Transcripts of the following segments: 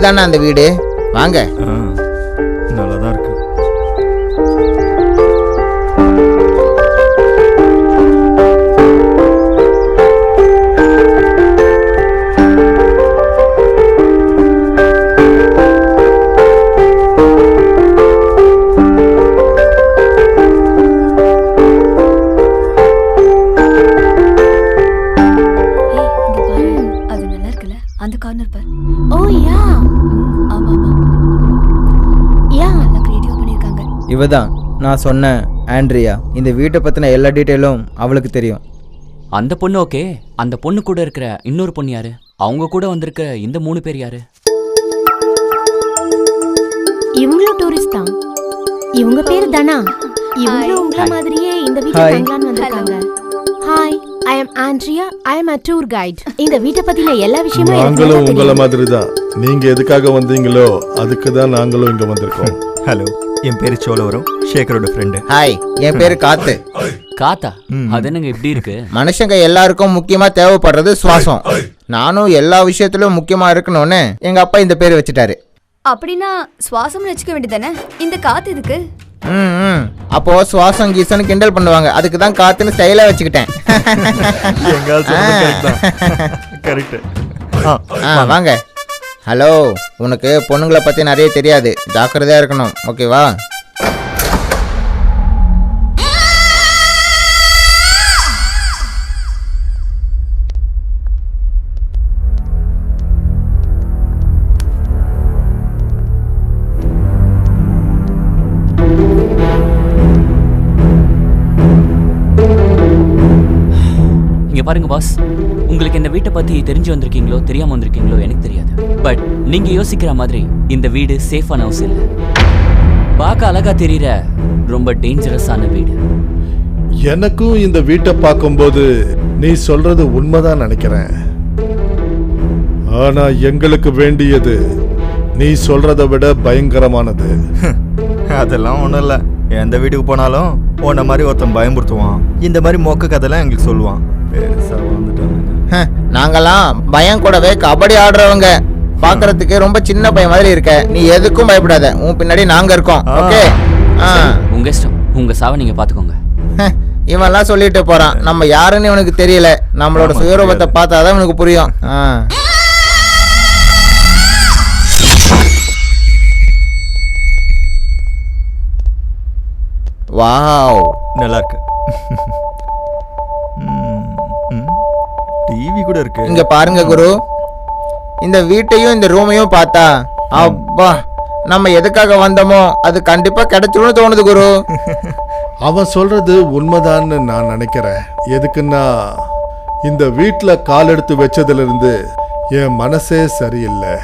இதுதானே அந்த வீடு, வாங்க. நல்லாதான் இருக்கு. இவதான் நான் சொன்ன ஆண்ட்ரியா. இந்த வீட்டை பத்தின எல்லா டீட்டெயிலும் அவளுக்கு தெரியும். அந்த பொண்ணு ஓகே. அந்த பொண்ணு கூட இருக்கிற இன்னொரு பொண்ணு யாரு? அவங்க கூட வந்திருக்க இந்த 3 பேர் யாரு? இவங்களும் டூரிஸ்ட் தான். இவங்க பேரு தனா. இவங்களும் உங்கள மாதிரியே இந்த வீட்டுக்கு தங்கலான்னு வந்திருக்காங்க. Hi, I am Andrea. I am a tour guide. இந்த வீட்டை பத்தின எல்லா விஷயமும் நாங்களும் உங்கள மாதிரி தான். நீங்க எதுக்காக வந்தீங்களோ அதுக்கு தான் நாங்களும் இங்க வந்திருக்கோம். ஹலோ, என் பேரு சோழவரம், சேகரோட ஃப்ரெண்டு. ஹாய், என் பேரு காத்து. காத்தா? அது என்னங்க இப்படி இருக்கு? மனுஷங்க எல்லாருக்கும் முக்கியமா தேவைப்படுறது சுவாசம். நானும் எல்லா விஷயத்திலும் முக்கியமா இருக்கணும்னு எங்க அப்பா இந்த பேரு வச்சுட்டாரு. அப்படின்னா சுவாசம் வச்சுக்க வேண்டியதானே? இந்த காத்து இதுக்கு? அப்போ சுவாசம் கீசன்னு கிண்டல் பண்ணுவாங்க, அதுக்கு தான் காத்துன்னு ஸ்டைலா வச்சுக்கிட்டேன். வாங்க. ஹலோ, உனக்கு பொண்ணுங்களை பத்தி நிறைய தெரியாது, ஜாக்கிரதையா இருக்கணும், ஓகேவா? இங்க பாருங்க பாஸ், உங்களுக்கு இந்த வீட்டை பத்தி தெரிஞ்சு வந்திருக்கீங்களோ தெரியாம வந்திருக்கீங்களோ எனக்கு தெரியாது. பட் நீங்க யோசிக்கிற மாதிரி இந்த வீடு சேஃபான ஹவுஸ் இல்ல. பார்க்க அழகா தெரியற ரொம்ப டேஞ்சரஸான வீடு. எனக்கும் இந்த வீட்டை பார்க்கும்போது நீ சொல்றது உண்மைதான் நினைக்கிறேன். ஆனா எங்களுக்கு வேண்டியது நீ சொல்றதை விட பயங்கரமானது. அதெல்லாம் ஒண்ணும் இல்ல. எந்த வீட்டுக்கு போனாலும் உன்ன மாதிரி ஒருத்தன் பயமுறுத்துவான். இந்த மாதிரி மொக்க கதைலாம் எங்களுக்கு சொல்லுவான். நாங்கெல்லாம் பயம் கூடவே கபடி ஆடுறவங்க. பாக்குறதுக்கு ரொம்ப சின்ன பையன் மாதிரி இருக்க. நீ எதுக்கும் பயப்படாத, உன் பின்னாடி நாங்க இருக்கோம். ஓகே, உங்க இஷ்டம், உங்க சாவை நீங்க பாத்துக்கோங்க. இவன்லாம் சொல்லிட்டு போறான், நம்ம யாருன்னு இவனுக்கு தெரியல. நம்மளோட சுயரூபத்தை பார்த்தாதான் இவனுக்கு புரியும். வாவ், நல்லா இருக்கு. டிவி கூட இருக்கு. இங்க பாருங்க குரு, இந்த வீட்டையும் இந்த ரூமையும் பார்த்தா அப்பா நம்ம எதுக்காக வந்தோமோ அது கண்டிப்பா கிடைச்சிரும்னு தோணுது குரு. அவன் சொல்றது உண்மைதான்னு நான் நினைக்கிறேன். எதுக்குன்னா இந்த வீட்டுல கால் எடுத்து வச்சதுல இருந்து என் மனசே சரியில்லை.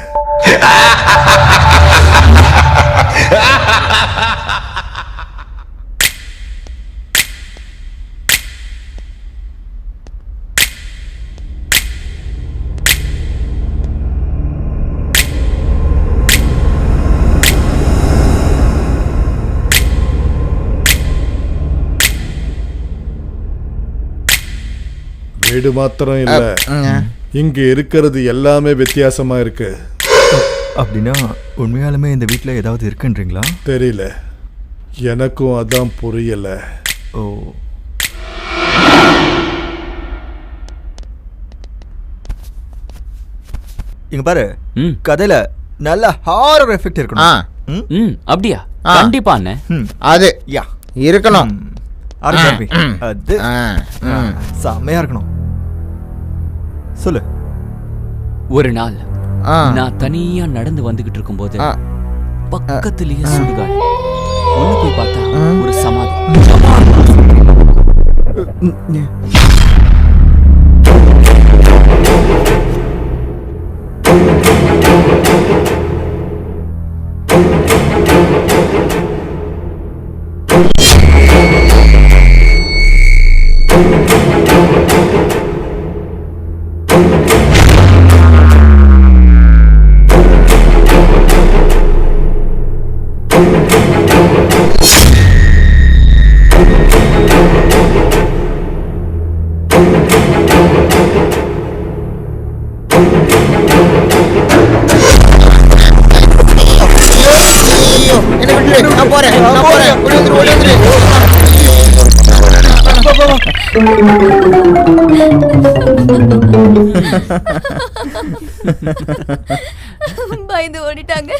வீடு மாத்திரம் இல்ல, இங்க இருக்கிறது எல்லாமே வித்தியாசமா இருக்கு. அப்படின்னா உண்மையாலுமே இந்த வீட்டுல ஏதாவது இருக்குன்றீங்களா? தெரியல, எனக்கும் அதான் புரியல. ஓ, இங்க பாரு, கதையில நல்ல ஹாரர் எஃபெக்ட் இருக்கணும். அப்படியா? கண்டிப்பா அது இருக்கணும். அது செம்மையா இருக்கணும். சொல்லு. ஒரு நாள் நான் தனியா நடந்து வந்துகிட்டு இருக்கும் போது பக்கத்திலேயே சுடுகாடு. ஒண்ணு போய் பார்த்தா ஒரு சமாதி. பயந்து ஓடிட்டாங்க.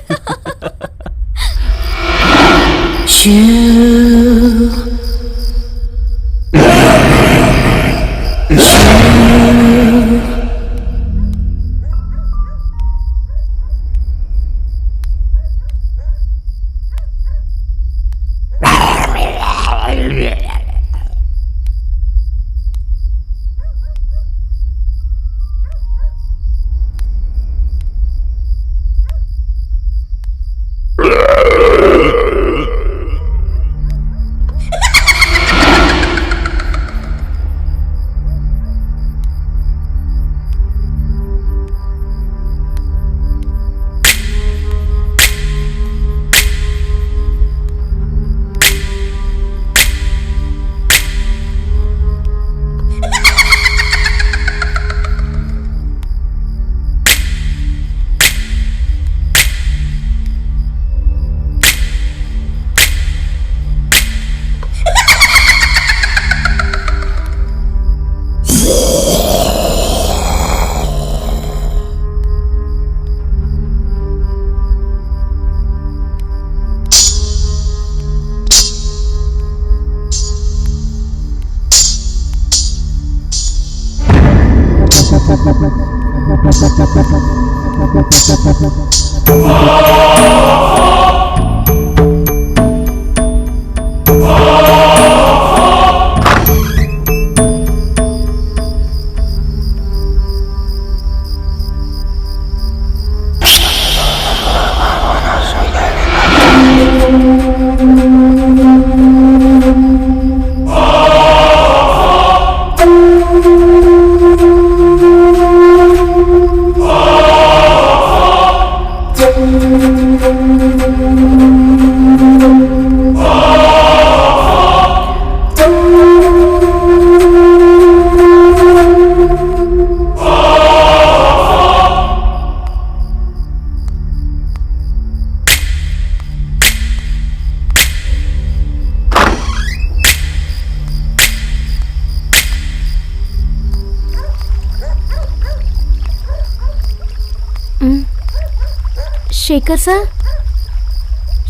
शेखर सर,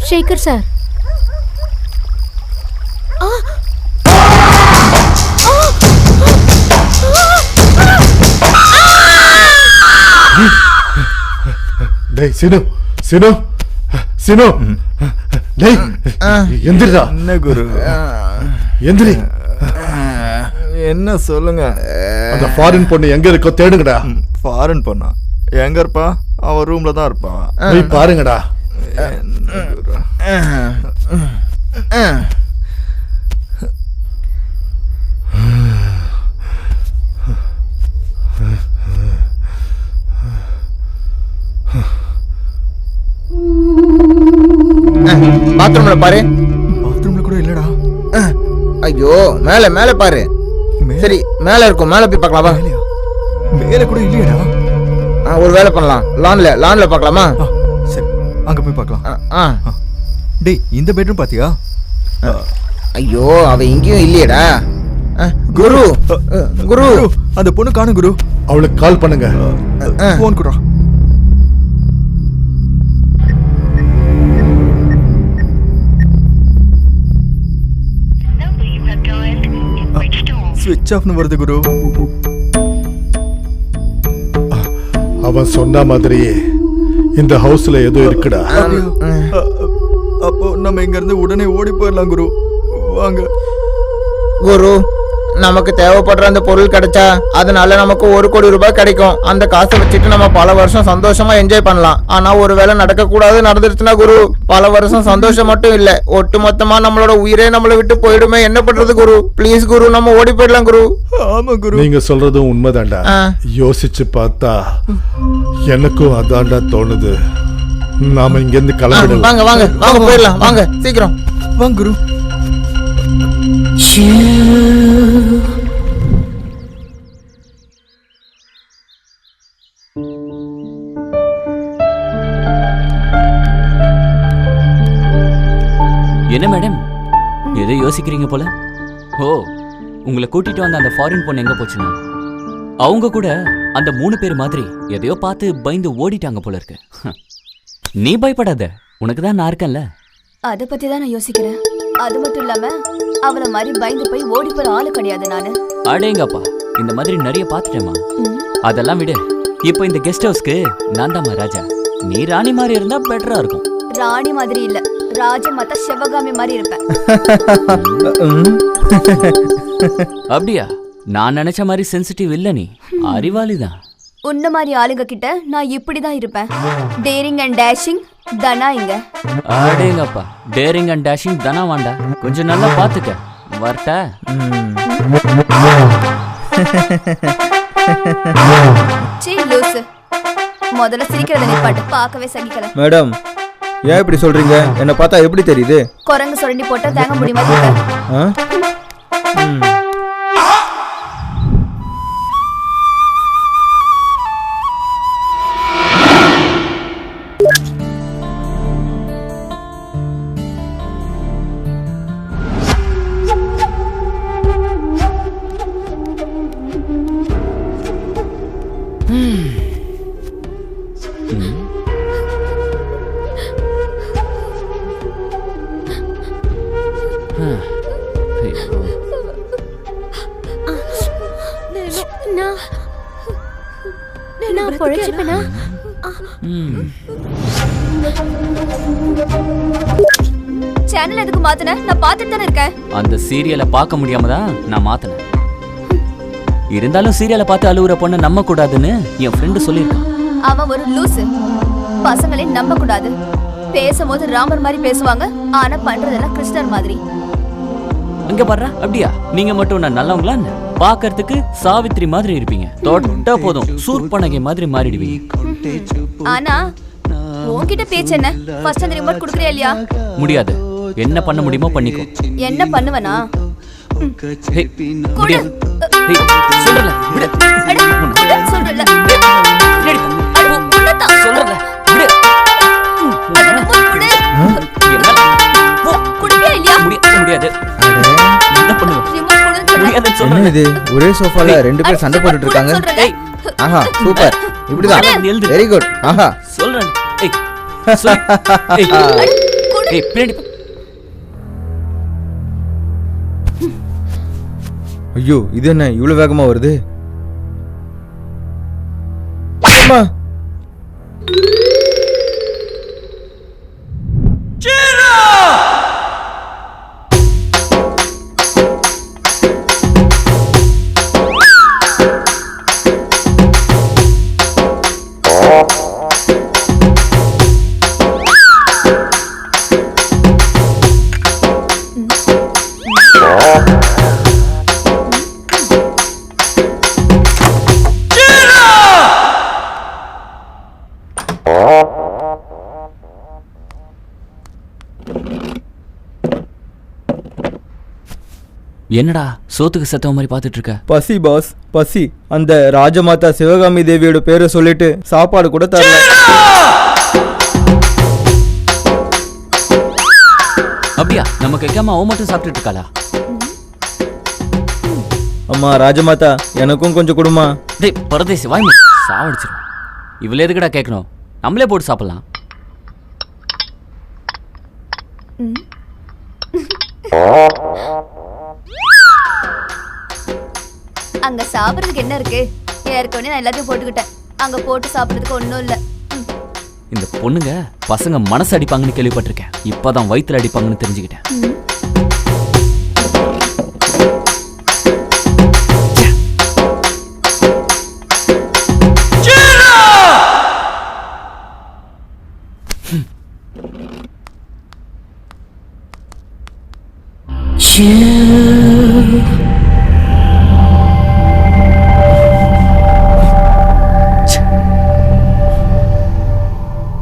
शेखर सर, டேய் சினு சினு சினு டேய் எந்திரா. என்ன குரு? எந்திரி. என்ன சொல்லுங்க? அந்த ஃபாரின் பொண்ணு எங்க இருக்கோ தேடுங்கடா. ஃபாரின் பொண்ணா? எங்க இருப்பா? அவன் ரூம்ல தான் இருப்பான். போய் பாருங்கடா. பாத்ரூம்ல பாரு. பாத்ரூம்ல கூட இல்லடா. ஐயோ, மேல மேல பாரு. சரி, மேல இருக்கும், மேல போய் பார்க்கலாமா? மேல கூட இல்லையடா. ஒரு வேலை பண்ணலாம், லான்ல பார்க்கலாமா? சரி, அங்க போய் பார்க்கலாம். டேய், இந்த பெட்ரூம் பாத்தியா? ஐயோ, அவ இங்கேயும் இல்லையடா. குரு குரு, அந்த பொண்ணு காணும் குரு. அவளுக்கு கால் பண்ணுங்க. போன் குடுறா. ஸ்விட்ச் ஆஃப்னு வருது குரு. அவன் சொன்ன மாதிரியே இந்த ஹவுஸ்ல ஏதோ இருக்குடா. அப்போ நம்ம இங்க இருந்து உடனே ஓடி போயிடலாம் குரு. வாங்க குரு. நமக்கு தேவைப்படுற அந்த பொருள் கிடைச்சா அதனால நமக்கு 1 கோடி ரூபாய் கிடைக்கும். அந்த காசை வச்சுட்டு நம்ம பல வருஷம் சந்தோஷமா என்ஜாய் பண்ணலாம். ஆனா ஒரு வேளை நடக்க கூடாது, நடந்துருச்சுன்னா குரு, பல வருஷம் சந்தோஷம் மட்டும் இல்ல, ஒட்டு மொத்தமா நம்மளோட உயிரே நம்மளை விட்டு போயிடுமே. என்ன பண்றது குரு? ப்ளீஸ் குரு, நம்ம ஓடி போயிடலாம் குரு. ஆமா குரு, நீங்க சொல்றதும் உண்மைதான்டா. யோசிச்சு பார்த்தா எனக்கும் அதான்டா தோணுது. நாம இங்க இருந்து கிளம்பிடலாம். வாங்க வாங்க வாங்க, போயிடலாம் வாங்க, சீக்கிரம் வாங்க குரு. என்ன மேடம், ஏதோ யோசிக்கிறீங்க போல. ஓ, உங்களை கூட்டிட்டு வந்த அந்த ஃபாரின் பொண்ணு எங்க போச்சுன்னா அவங்க கூட அந்த 3 பேர் மாதிரி எதையோ பார்த்து பயந்து ஓடிட்டாங்க போல இருக்கு. நீ பயப்படாத, உனக்கு தான் நான் இருக்கேன்ல. அத பத்தி தான் நான் யோசிக்கிறேன். அது மட்டும் இல்லாம அவள மாதிரி பயந்து போய் ஓடி போற ஆளு கிடையாது நானு. அடேங்கப்பா, இந்த மாதிரி நிறைய பார்த்துட்டேமா. அதெல்லாம் விடு, இப்போ இந்த கெஸ்ட் ஹவுஸ்க்கு நான் தாம்மா ராஜா. நீ ராணி மாதிரி இருந்தா பெட்டரா இருக்கும். ராணி மாதிரி இல்ல, ராஜமாதா சிவகாமி மாதிரி இருப்பேன். அப்படியா? நான் நினைச்ச மாதிரி சென்சிட்டிவ் இல்ல, நீ அறிவாளிதான். உன்ன மாதிரி ஆளுங்க கிட்ட நான் இப்படிதான் இருப்பேன். டேரிங் அண்ட் டேஷிங் தனா இங்க. அடேங்கப்பா, டேரிங் அண்ட் டேஷிங் தனா வாண்டா. கொஞ்சம் நல்லா பாத்துக்க. வரட்ட? சீ லூசு. முதல்ல சிரிக்கிறத நிப்பாட்டு, பார்க்கவே சகிக்கல. மேடம், ஏன் இப்படி சொல்றீங்க? என்ன பார்த்தா எப்படி தெரியுது? குரங்கு சுரண்டி போட்டா தேங்க முடியுமா? ஆ? நான் பொழைச்சுப்பேனா? சேனல் எதுக்கு மாத்துன? நான் பார்த்துட்டு தானே இருக்கேன். அந்த சீரியலை பார்க்க முடியாம தான் நான் மாத்தினேன். இருந்தாலும் சீரியலை பார்த்து அழுவுற பொண்ணை நம்ப கூடாதுன்னு என் ஃப்ரெண்டு சொல்லியிருக்கான். அவன் ஒரு லூசு. பசங்களே நம்ப கூடாது. பேசும்போது ராமர் மாதிரி பேசுவாங்க, ஆனா பண்றதெல்லாம் கிருஷ்ணர் மாதிரி. இங்க பாரு, அப்படியா? நீங்க மட்டும் நான் நல்லவங்களா? பாக்கிறதுக்கு சாவித்ரி மாதிரி இருப்பீங்க. தொட்டா போதும் சூர்பனகை மாதிரி மாறிடுவீங்க. ஆனா உன்கிட்ட பேச்சு என்ன? ஃபர்ஸ்ட் அந்த ரிமோட் குடுக்குறியா இல்லையா? முடியாது. என்ன பண்ண முடியுமோ பண்ணிக்கோ. என்ன பண்ணுவனா? முடியாது. சொல்றல விடு. சொல்றல சொல்றல விடு. குடுப்பியா இல்லையா? முடியாது. என்ன பண்ணுவ? முடியாது சொல்றேன். என்ன இது? ஒரே சோஃபால 2 பேர் சண்டை போட்டுட்டு இருக்காங்க. ஆஹா, சூப்பர். இப்படிதான். Very good. ஆஹா, சொல்றேன். ஏய் சொல். ஏய் ஏய் பின்னாடி. ஐயோ, இது என்ன இவ்வளவு வேகமா வருது? அம்மா, என்னடா சோத்துக்கு சத்தம் மாதிரி பாத்துட்டு இருக்க? பசி பாஸ், பசி. அந்த ராஜமாதா சிவகாமி தேவியோட பேரை சொல்லிட்டு சாப்பாடு கூட தரல. அப்படியா? நம்ம கேட்காம அவ மட்டும் சாப்பிட்டுட்டு இருக்காளா? அம்மா ராஜமாதா, எனக்கும் கொஞ்சம் கொடுமா. டேய் பரதேசி, வாய் மூடு. சாவடிச்சிரும். இவளே எதுக்குடா கேட்கணும்? நம்மளே போட்டு சாப்பிடலாம். அங்க சாப்பிடுறதுக்கு என்ன இருக்கு? ஏற்கனவே நான் எல்லாத்தையும் போட்டுக்கிட்டேன். அங்க போட்டு சாப்பிடுறதுக்கு ஒண்ணும் இல்ல. இந்த பொண்ணுங்க பசங்க மனசு அடிப்பாங்கன்னு கேள்விப்பட்டிருக்கேன். இப்பதான் வயித்துல அடிப்பாங்கன்னு தெரிஞ்சுக்கிட்டேன்.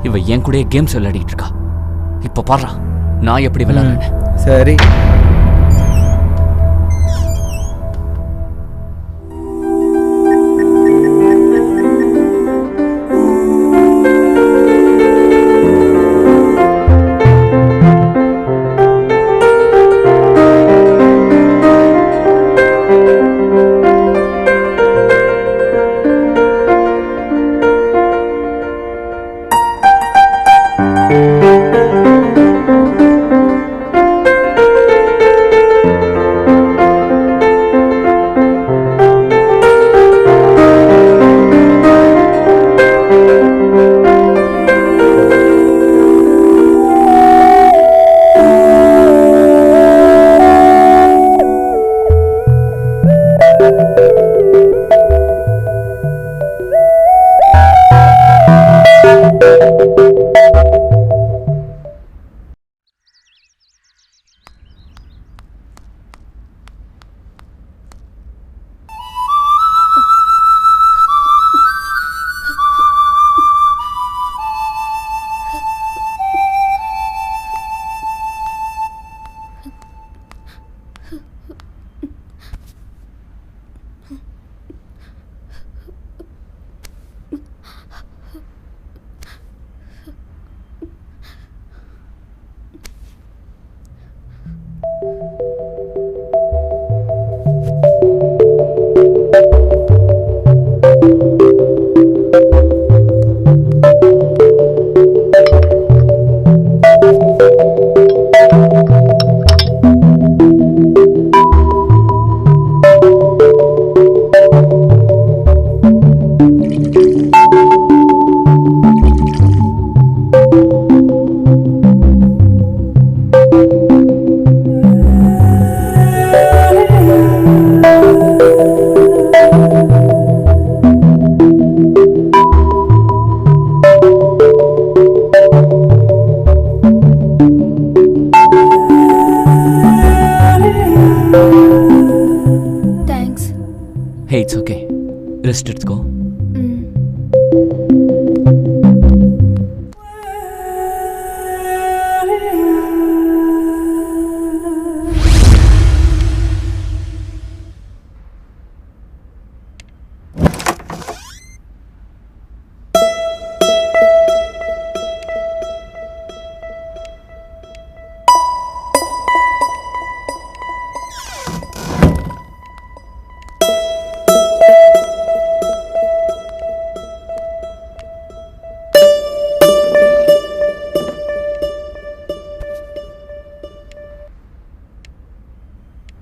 இவ என் கூட கேம்ஸ் விளையாடிட்டு இருக்கா. இப்ப பாரு நான் எப்படி விளையாடுறேன். சரி. ரெஸ்ட் எடுத்துக்கோ. ம்.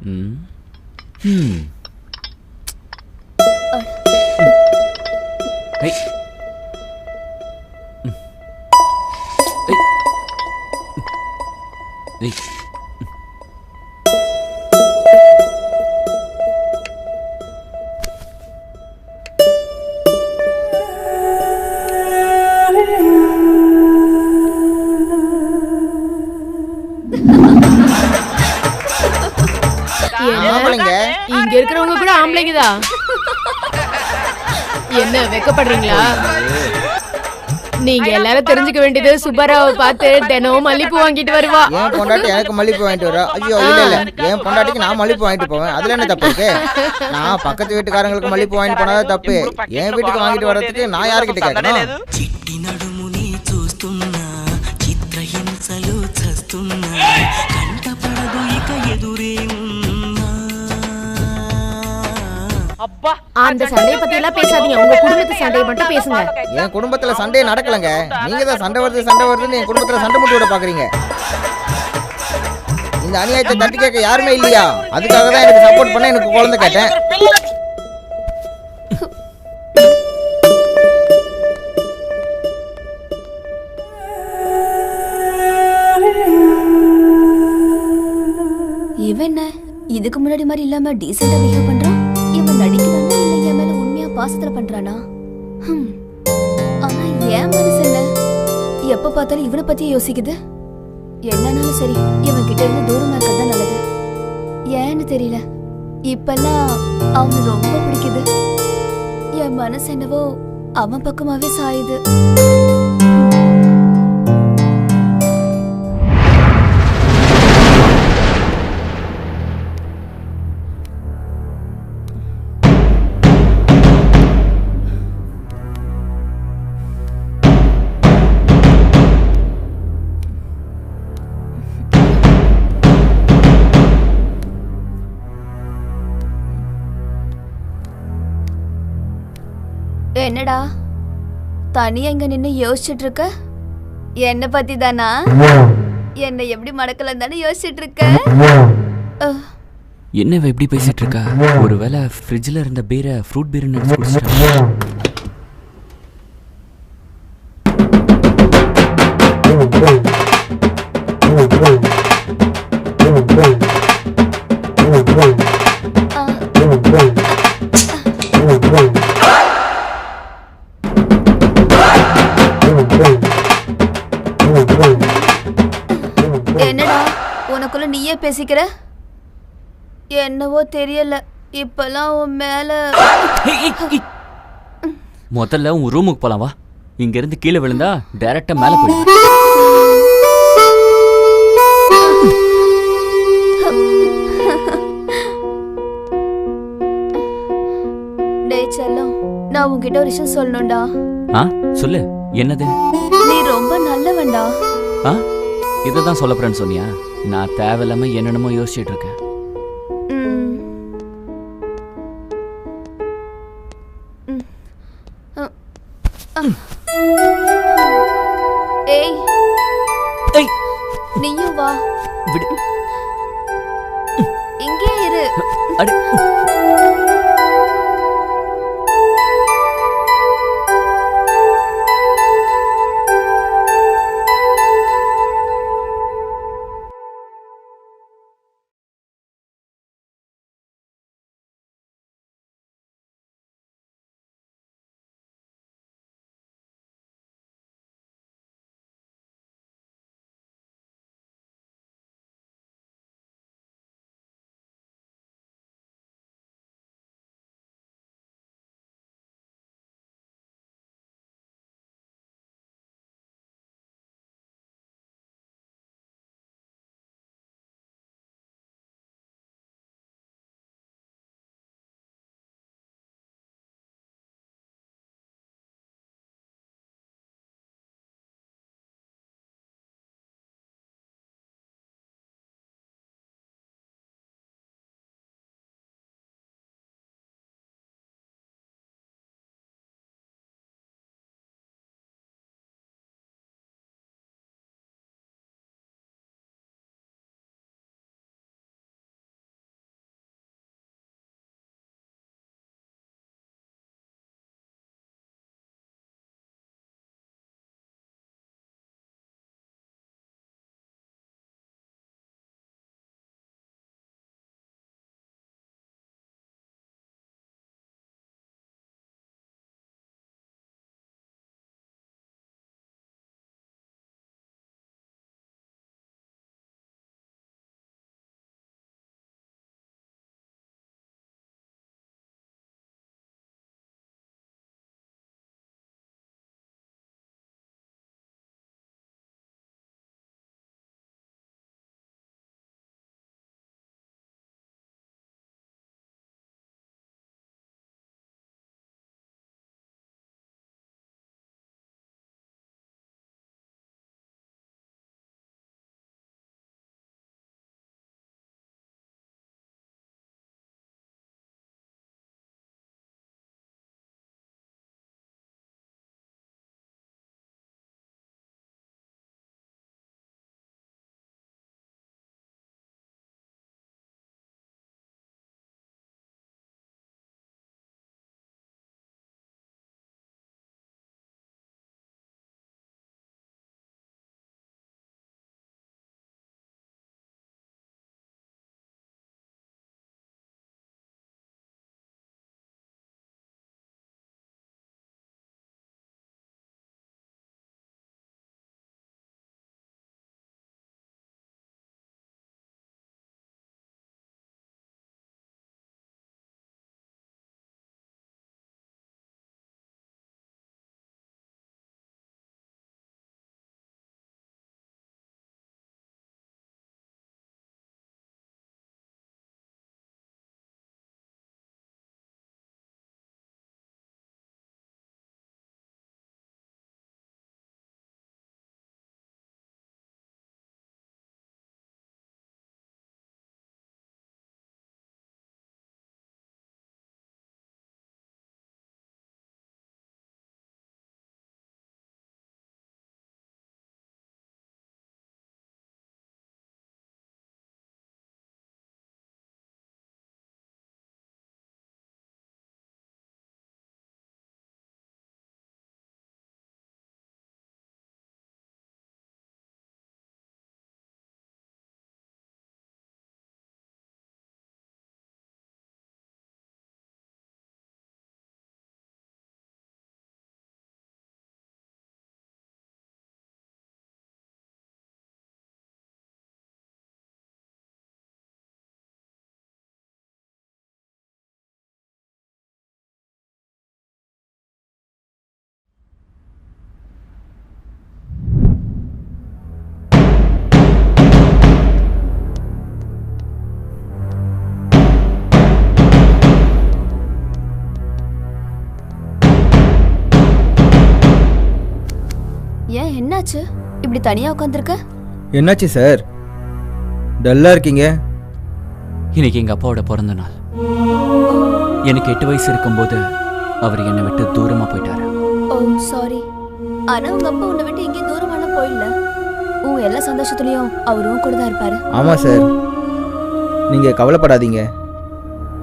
ம். ம். ஏய். ம். ஏய். ஏய். ஆம்பளைங்க. இங்க இருக்கிறவங்க கூட ஆம்பளைங்கதான். என்ன வெக்கப்படுறீங்களா? நீங்க எல்லாரும் தெரிஞ்சுக்க வேண்டியது சுப்பராவை பார்த்து தினம் மல்லிப்பூ வாங்கிட்டு வருவா. என் பொண்டாட்டி எனக்கு மல்லிப்பூ வாங்கிட்டு வரா. ஐயோ இல்ல இல்ல, என் பொண்டாட்டிக்கு நான் மல்லிப்பூ வாங்கிட்டு போவேன். அதுல என்ன தப்பு இருக்கு? நான் பக்கத்து வீட்டுக்காரங்களுக்கு மல்லிப்பூ வாங்கிட்டு போனாதான் தப்பு. என் வீட்டுக்கு வாங்கிட்டு வர்றதுக்கு நான் யாருக்கிட்ட கேட்கணும்? చిట్టి నడుముని చూస్తున్నా చిత్రహింసలు చస్తున్నా కంటపడదు ఇక ఎదురే ఉన్నా அந்த சண்டையை பத்தி எல்லாம் பேசாதீங்க. உங்க குடும்பத்து சண்டையை மட்டும் பேசுங்க. என் குடும்பத்துல சண்டையே நடக்கலங்க. நீங்க தான் சண்டை வருதுன்னு என் குடும்பத்துல சண்டை மூட்டி விட பாக்குறீங்க. இந்த அநியாயத்தை தட்டி கேட்க யாருமே இல்லையா? அதுக்காக தான் எனக்கு சப்போர்ட் பண்ண எனக்கு குழந்தை கேட்டேன். இவன் என்ன இதுக்கு முன்னாடி மாதிரி இல்லாம டீசெண்டா பிஹேவ் பண்றான்? இவன் நடிக்கிறானா இல்ல என் மேல உண்மையா பாசத்துல பண்றானா? ஆனா என் மனசு என்ன எப்ப பார்த்தாலும் இவனை பத்தியே யோசிக்குது. என்னன்னாலும் சரி, இவன் கிட்ட இருந்து தூரமா இருக்கதான் நல்லது. ஏன்னு தெரியல, இப்பெல்லாம் அவனை ரொம்ப பிடிக்குது. என் மனசு என்னவோ அவன் பக்கமாவே சாயுது. என்னடா தனியா இங்க நின்னு யோசிச்சுட்டு இருக்க? என்ன பத்தி தானா? என்ன எப்படி மடக்கலாம் தானே யோசிச்சுட்டு இருக்க? என்ன இவ இப்படி பேசிட்டு இருக்கா? ஒருவேளை ஃப்ரிட்ஜ்ல இருந்த பீரை ஃப்ரூட் பீர்னு நினைச்சு குடிச்சிட்டா? என்னடா உனக்குள்ள நீயே பேசிக்கிற? என்னவோ தெரியல, இப்பெல்லாம் உன் மேல. முதல்ல உன் ரூமுக்கு போலாம் வா. இங்க இருந்து கீழே விழுந்தா டைரக்டா மேல போயிடும். டேய் செல்லம், நான் உன்கிட்ட ஒரு விஷயம் சொல்லணும்டா. சொல்லு, என்னது? நீ ரொம்ப நல்லவன்டா. இததான் சொல்ல போறேன்னு சொன்னியா? நான் தேவையில்லாம என்னென்னமோ யோசிச்சுட்டு இருக்கேன். ஏய், நீயும் வா. விடு. இங்கே இரு. அட என்னாச்சு இப்படி தனியா உட்காந்துருக்க? என்னாச்சு சார், டல்லா இருக்கீங்க? இன்னைக்கு எங்க அப்பாவோட பிறந்த நாள். எனக்கு 8 வயசு இருக்கும்போது அவர் என்னை விட்டு தூரமா போயிட்டாரு. ஓ சாரி. ஆனா உங்க அப்பா உன்னை விட்டு எங்கேயும் தூரமான போயிடல. உன் எல்லா சந்தோஷத்துலயும் அவரும் கூட தான் இருப்பாரு. ஆமாம் சார், நீங்கள் கவலைப்படாதீங்க.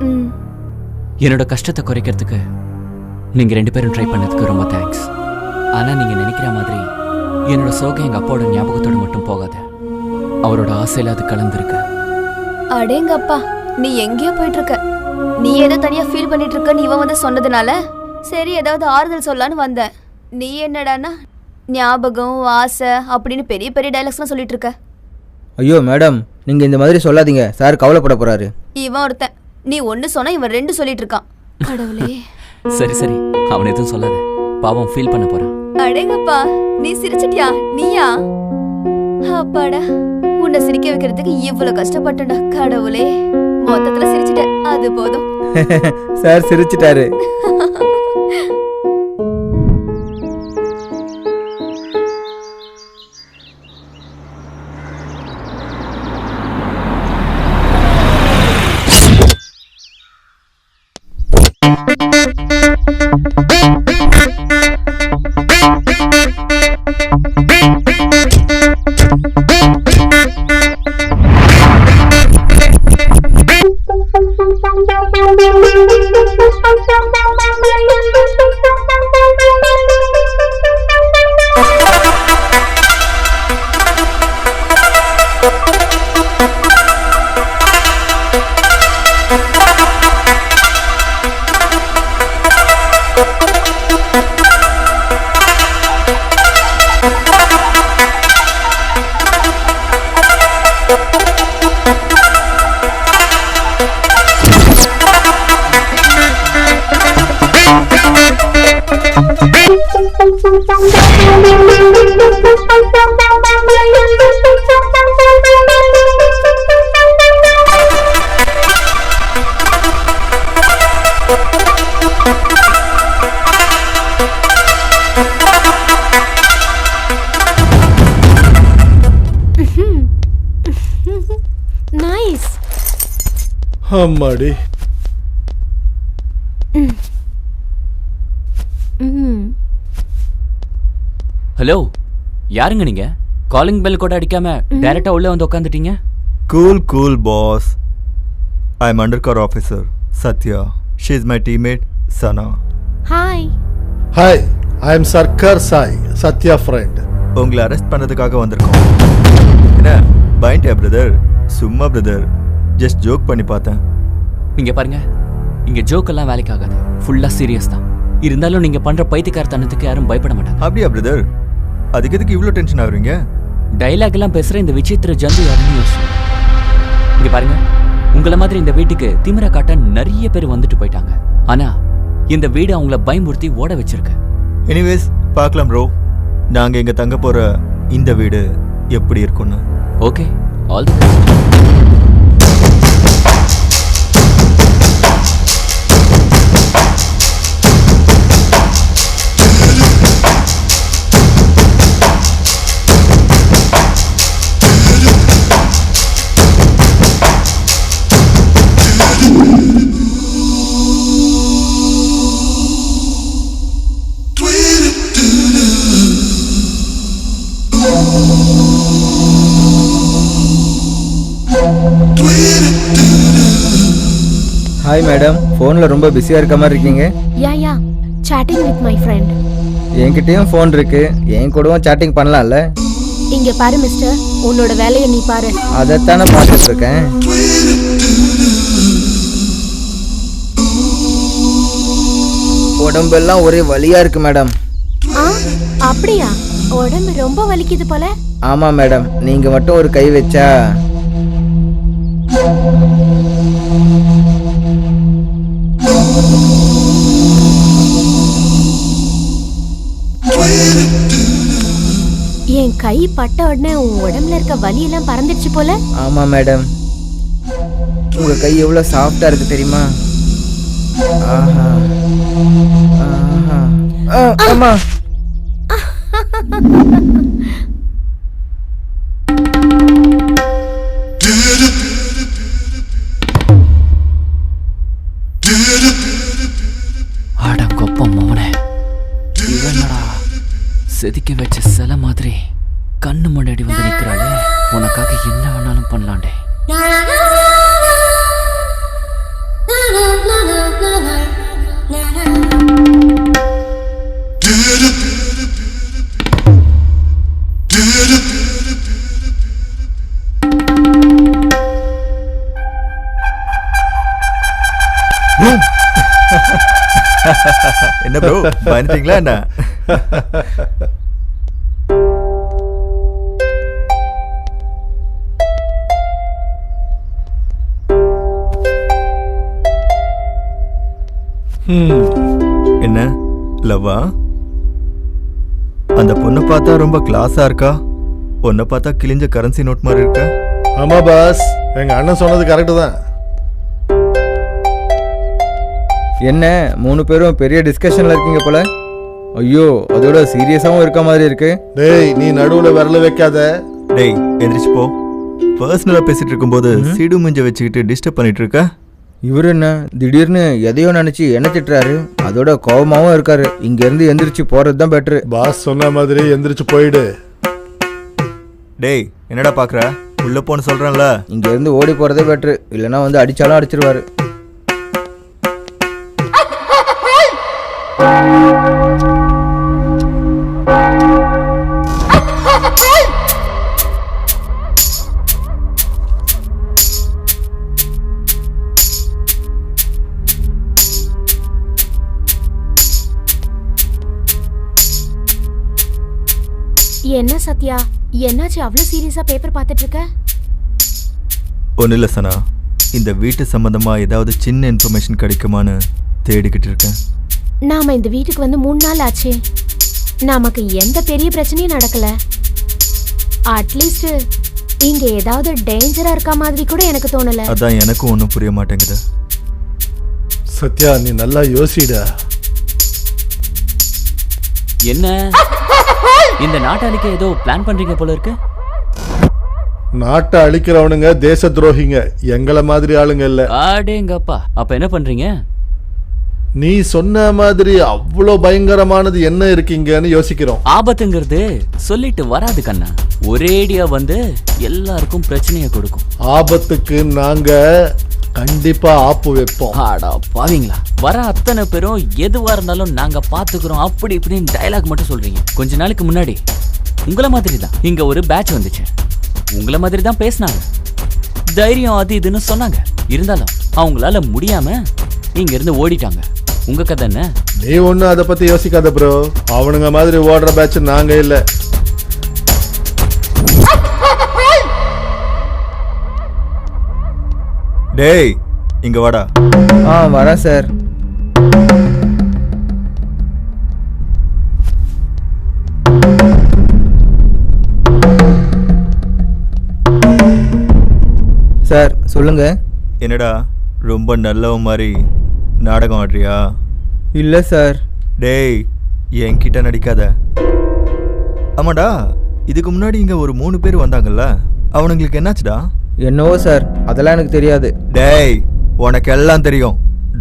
ம். என்னோட கஷ்டத்தை குறைக்கிறதுக்கு நீங்க 2 பேரும் ட்ரை பண்ணதுக்கு ரொம்ப தேங்க்ஸ். ஆனா நீங்க நினைக்கிற மாதிரி என்னோட சோகம் எங்க அப்பாவோட ஞாபகத்தோட மட்டும் போகாது. அவரோட ஆசையில அது கலந்துருக்கு. அடேங்க அப்பா, நீ எங்கேயோ போயிட்டு இருக்க. நீ ஏதோ தனியா ஃபீல் பண்ணிட்டு இருக்கன்னு இவன் வந்து சொன்னதுனால சரி ஏதாவது ஆறுதல் சொல்லலான்னு வந்தேன். நீ என்னடானா ஞாபகம் ஆசை அப்படின்னு பெரிய பெரிய டைலாக்ஸ்லாம் சொல்லிட்டு இருக்க. ஐயோ மேடம், நீங்கள் இந்த மாதிரி சொல்லாதீங்க, சார் கவலைப்பட போகிறாரு. இவன் ஒருத்தன், நீ ஒன்னு சொன்னா இவன் 2 சொல்லிட்டு இருக்கான். கடவுளே. சரி சரி, அவன் எதுவும் சொல்லாத, பாவம் ஃபீல் பண்ண போறான். அடேங்கப்பா, நீ சிரிச்சிட்டியா? நீயா? அப்பாடா, உன்னை சிரிக்க வைக்கிறதுக்கு இவ்வளவு கஷ்டப்பட்டேன்டா. கடவுளே, மொத்தத்துல சிரிச்சிட்ட, அது போதும். சார் சிரிச்சிட்டாரு. நைஸ். அம்மாடி. ஹலோ, யாருங்க நீங்க? காலிங் பெல் கூட அடிக்காம டைரக்டா உள்ள வந்து உட்காந்துட்டீங்க. Cool boss. I'm undercover officer Satya. She's my teammate Sana. Hi. Hi, I am Sarkar Sai, Sathya friend. உங்களை அரெஸ்ட் பண்ணதுக்காக வந்திருக்கோம். என்ன பயன்டே பிரதர்? சும்மா பிரதர், ஜஸ்ட் ஜோக் பண்ணி பார்த்தேன். இங்க பாருங்க, இங்க ஜோக் எல்லாம் வேலைக்கு ஆகாது, ஃபுல்லா சீரியஸ் தான். இருந்தாலும் நீங்க பண்ற பைத்தியக்காரத்தனத்துக்கு யாரும் பயப்பட மாட்டாங்க. அப்படியா பிரதர்? அதுக்கு எதுக்கு இவ்வளோ டென்ஷன் ஆகுறீங்க? டைலாக் எல்லாம் பேசுற இந்த விசித்திர ஜந்து யாருன்னு யோசிச்சு. இங்க பாருங்க, உங்களை மாதிரி இந்த வீட்டுக்கு திமிர காட்ட நிறைய பேர் வந்துட்டு போயிட்டாங்க. ஆனா இந்த வீடு அவங்கள பயமுறுத்தி ஓட வச்சிருக்கு. எனிவேஸ் பார்க்கலாம் ப்ரோ, நாங்கள் இங்கே தங்க போகிற இந்த வீடு எப்படி இருக்குன்னு. Okay, all the best. Hi madam, ஃபோனில் ரொம்ப பிஸியாக இருக்க மாதிரி இருக்கீங்க. யா chatting with my friend. என்கிட்டயும் ஃபோன் இருக்கு, என் கூடவும் சேட்டிங் பண்ணலாம்ல. இங்க பாரு மிஸ்டர், உன்னோட வேலையை நீ பாரு. அதைத்தானே பார்த்துட்டு இருக்கேன். உடம்பெல்லாம் ஒரே வலியா இருக்கு மேடம். ஆ, அப்படியா? உடம்பு ரொம்ப வலிக்குது போல. ஆமா மேடம், நீங்க மட்டும் ஒரு கை வச்சா. என் கை பட்ட உடனே உன் உடம்புல இருக்க வலி எல்லாம் பறந்துடுச்சு போல. ஆமா மேடம், உங்க கை எவ்வளவு சாஃப்டா இருக்கு தெரியுமா? ஆஹா ஆஹா. அம்மா. என்ன ப்ரோ பயந்துட்டீங்களா என்ன? என்ன லவ்வா? அந்த பொண்ணை பார்த்தா ரொம்ப கிளாஸா இருக்கா, பொண்ணை பார்த்தா கிழிஞ்ச கரன்சி நோட் மாதிரி இருக்கா. ஆமா பாஸ், எங்க அண்ணன் சொன்னது கரெக்டு தான். என்ன 3 பேரும் பெரிய டிஸ்கஷன்ல இருக்கீங்க போல. ஐயோ, அதோட சீரியஸாவும் இருக்க மாதிரி இருக்கு. டேய், நீ நடுவுல விரல வைக்காத. டேய் எந்திரிச்சு போ. பர்சனலா பேசிட்டு இருக்கும்போது சீடு மிஞ்ச வச்சுக்கிட்டு டிஸ்டர்ப் பண்ணிட்டு இருக்க. இவரு என்ன திடீர்னு எதையோ நினைச்சு என்ன திட்டுறாரு, அதோட கோபமாவும் இருக்காரு. இங்க இருந்து எந்திரிச்சு போறது தான் பெட்டரு. பாஸ் சொன்ன மாதிரி எந்திரிச்சு போயிடு. டேய் என்னடா பாக்குற, உள்ள போன்னு சொல்றேன்ல. இங்க இருந்து ஓடி போறதே பெட்டரு, இல்லைன்னா வந்து அடிச்சாலும் அடிச்சிருவாரு. என்ன சத்யா, என்னாச்சு அவ்வளவு சீரியஸா பேப்பர் பார்த்துட்டு இருக்க? ஒன்றும் இல்லை சனா, இந்த வீட்டு சம்பந்தமா ஏதாவது சின்ன இன்ஃபர்மேஷன் கிடைக்குமான்னு தேடிக்கிட்டு இருக்கேன். நாம இந்த வீட்டுக்கு வந்து 3 நாள் ஆச்சு. நமக்கு எந்த பெரிய பிரச்சனையும் நடக்கல. அட்லீஸ்ட் இங்க ஏதாவது டேஞ்சரா இருக்க மாதிரி கூட எனக்கு தோணல. அதான் எனக்கும் ஒன்றும் புரிய மாட்டேங்குது. சத்யா, நீ நல்லா யோசிடா. என்ன இந்த நாட்டாளிக்கு ஏதோ பிளான் பண்றீங்க போல இருக்கு. நாட்டை அழிக்கிறவனுங்க தேச துரோகிங்க, எங்களை மாதிரி ஆளுங்க இல்ல. ஆடேங்கப்பா, அப்ப என்ன பண்றீங்க? நீ சொன்ன மாதிரி அவ்வளோ பயங்கரமானது என்ன இருக்கீங்கன்னு யோசிக்கிறோம். ஆபத்துங்கிறது சொல்லிட்டு வராது கண்ணா, ஒரேடியா வந்து எல்லாருக்கும் பிரச்சனையை கொடுக்கும். ஆபத்துக்கு நாங்க கண்டிப்பா ஆப்பு வைப்போம். ஆடா பாவீங்களா, வர அத்தனை பேரும் எதுவா இருந்தாலும் நாங்க பாத்துக்கிறோம் அப்படி இப்படின்னு டயலாக் மட்டும் சொல்றீங்க. கொஞ்ச நாளைக்கு முன்னாடி உங்கள மாதிரி தான் இங்க ஒரு பேட்ச் வந்துச்சு. உங்கள மாதிரி தான் பேசினாங்க, தைரியம் அது இதுன்னு சொன்னாங்க. இருந்தாலும் அவங்களால முடியாம இங்க இருந்து ஓடிட்டாங்க. உங்க கதை என்ன? நீ ஒண்ணு அதை பத்தி யோசிக்காத ப்ரோ. அவனுங்க மாதிரி ஓடுற பேட்ச் நாங்க இல்ல. டேய் இங்க வாடா. வரேன் சார். சார் சொல்லுங்க. என்னடா ரொம்ப நல்லவன் மாதிரி நாடகம் ஆடுறியா? இல்லை சார். டேய் என்கிட்ட நடிக்காத. ஆமாடா, இதுக்கு முன்னாடி இங்க ஒரு 3 பேர் வந்தாங்கல்ல, அவனுங்களுக்கு என்னாச்சுடா? என்னவோ சார், அதெல்லாம் எனக்கு தெரியாது. டேய் உனக்கு எல்லாம் தெரியும்,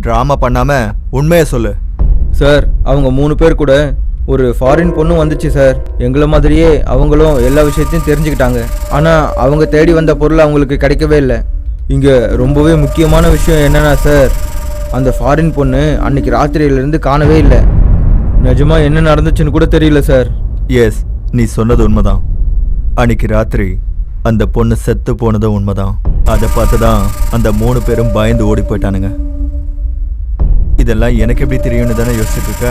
டிராமா பண்ணாம உண்மையை சொல்லு. சார், அவங்க 3 பேர் கூட ஒரு ஃபாரின் பொண்ணு வந்துச்சு சார். எங்களை மாதிரியே அவங்களும் எல்லா விஷயத்தையும் தெரிஞ்சுக்கிட்டாங்க. ஆனால் அவங்க தேடி வந்த பொருள் அவங்களுக்கு கிடைக்கவே இல்லை. இங்கே ரொம்பவே முக்கியமான விஷயம் என்னன்னா சார், அந்த ஃபாரின் பொண்ணு அன்னைக்கு ராத்திரியிலேருந்து காணவே இல்லை. நிஜமா என்ன நடந்துச்சுன்னு கூட தெரியல சார். எஸ், நீ சொன்னது உண்மைதான். அன்னைக்கு ராத்திரி அந்த பொண்ணு செத்து போனதும் உண்மைதான். அதை பார்த்து தான் அந்த 3 பேரும் பயந்து ஓடி போயிட்டானுங்க. இதெல்லாம் எனக்கு எப்படி தெரியும்னு தானே யோசிச்சுட்டு இருக்க.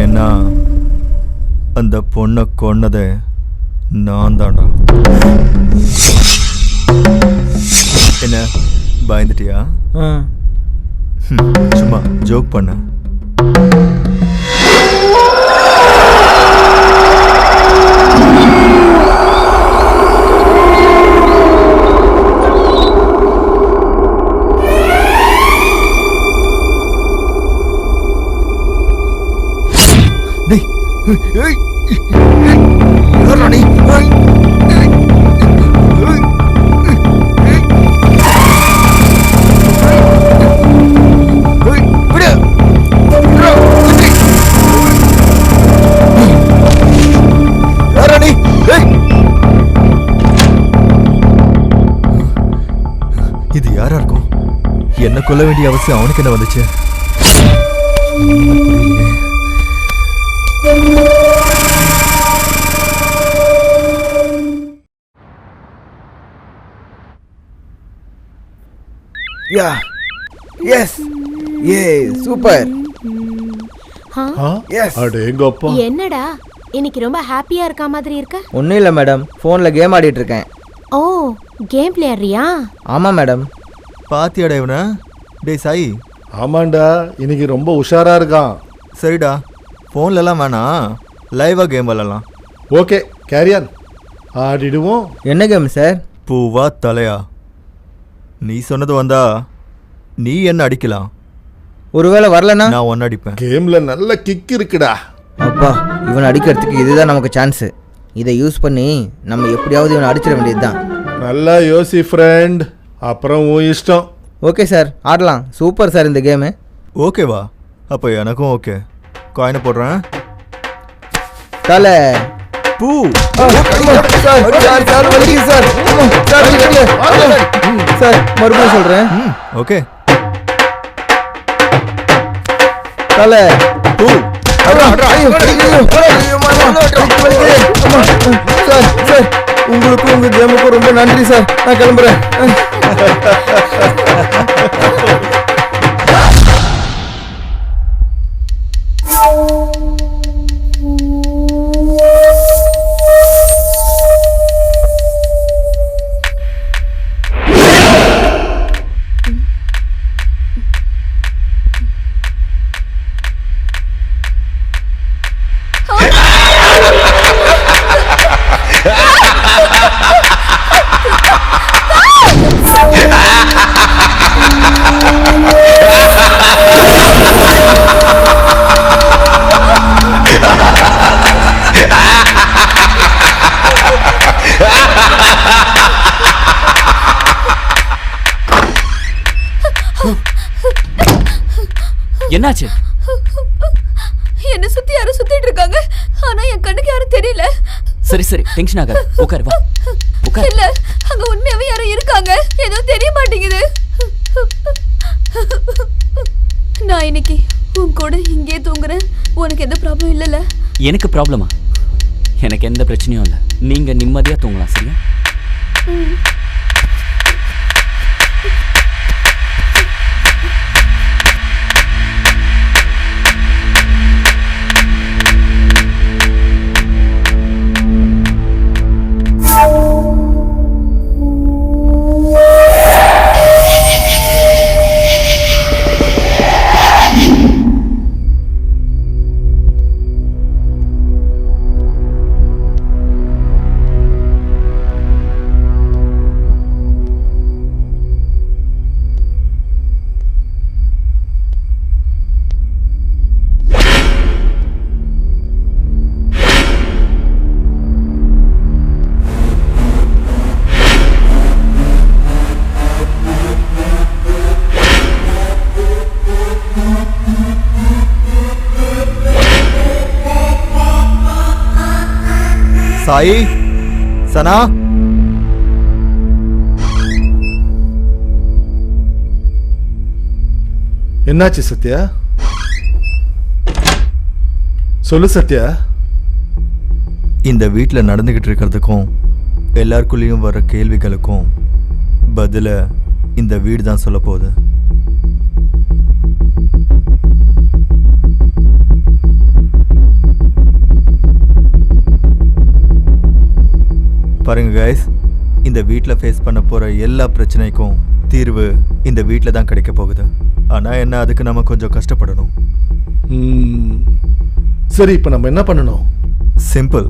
ஏன்னா அந்த பொண்ணை கொன்னது நான் தான்டா. என்ன பயந்துட்டியா? சும்மா ஜோக் பண்ண. இது யாரா இருக்கும்? என்ன கொல்ல வேண்டிய அவசியம் அவனுக்கு என்ன வந்துச்சு? யா எஸ் ஏ சூப்பர் ஆ? Yes. அடேங்கப்பா. என்னடா இன்னைக்கு ரொம்ப ஹாப்பியா இருக்க மாதிரி இருக்க? ஒன்றும் இல்லை மேடம், ஃபோனில் கேம் ஆடிட்டு இருக்கேன். ஓ, கேம் பிளேயரியா? ஆமாம் மேடம். பாத்தியாடா இவனை? டேய் சாய், ஆமாண்டா, இன்னைக்கு ரொம்ப உஷாரா இருக்கான். சரிடா, ஃபோன்லலாம் வேணாம், லைவாக கேம் விளாடலாம். ஓகே, கேரியான் ஆடிடுவோம். என்ன கேம் சார்? பூவா தலையா? நீ சொன்னது வந்தா நீ என்ன அடிக்கலாம், ஒருவேளை வரலனா நான் ஒன்று அடிப்பேன். கேம்ல நல்ல கிக் இருக்குடா. அப்பா, இவனை அடிக்கிறதுக்கு இதுதான் நமக்கு சான்ஸு. இதை யூஸ் பண்ணி நம்ம எப்படியாவது இவனை அடிச்சிட வேண்டியது தான். நல்லா யோசி ஃப்ரெண்ட், அப்புறம் உன் இஷ்டம். ஓகே சார், ஆடலாம். சூப்பர் சார் இந்த கேமு. ஓகேவா? அப்போ எனக்கும் ஓகே. காயினை போடுறேன். தலை பூ. சார் மறுபடியும் சொல்றேன். ஓகே. தலை பூ. சார் சார், உங்களுக்கும் உங்க கேமுக்கும் ரொம்ப நன்றி சார். நான் கிளம்புறேன். என்னாச்சு? என்ன சுத்தி யாரும் சுத்திட்டு இருக்காங்க, ஆனா என் கண்ணுக்கு யாரும் தெரியல. சரி சரி, டென்ஷன் ஆகாத, உட்காரு வா உட்காரு. இல்ல, அங்க உண்மையாவே யாரும் இருக்காங்க, ஏதோ தெரிய மாட்டேங்குது. நான் இன்னைக்கு உன் கூட இங்கே தூங்குறேன். உனக்கு எந்த ப்ராப்ளம் இல்லைல்ல? எனக்கு ப்ராப்ளமா? எனக்கு எந்த பிரச்சனையும் இல்லை. நீங்க நிம்மதியா தூங்கலாம், சரியா? சாய், சனா, என்னாச்சு சத்யா? சொல்லு சத்யா. இந்த வீட்டில் நடந்துக்கிட்டு இருக்கிறதுக்கும் எல்லாருக்குள்ளேயும் வர கேள்விகளுக்கும் பதில இந்த வீடு தான் சொல்ல போகுது. பாருங்க கைஸ், இந்த வீட்டில் ஃபேஸ் பண்ண போகிற எல்லா பிரச்சனைக்கும் தீர்வு இந்த வீட்டில் தான் கிடைக்க போகுது. ஆனால் என்ன, அதுக்கு நம்ம கொஞ்சம் கஷ்டப்படணும். சரி, இப்போ நம்ம என்ன பண்ணணும்? சிம்பிள்.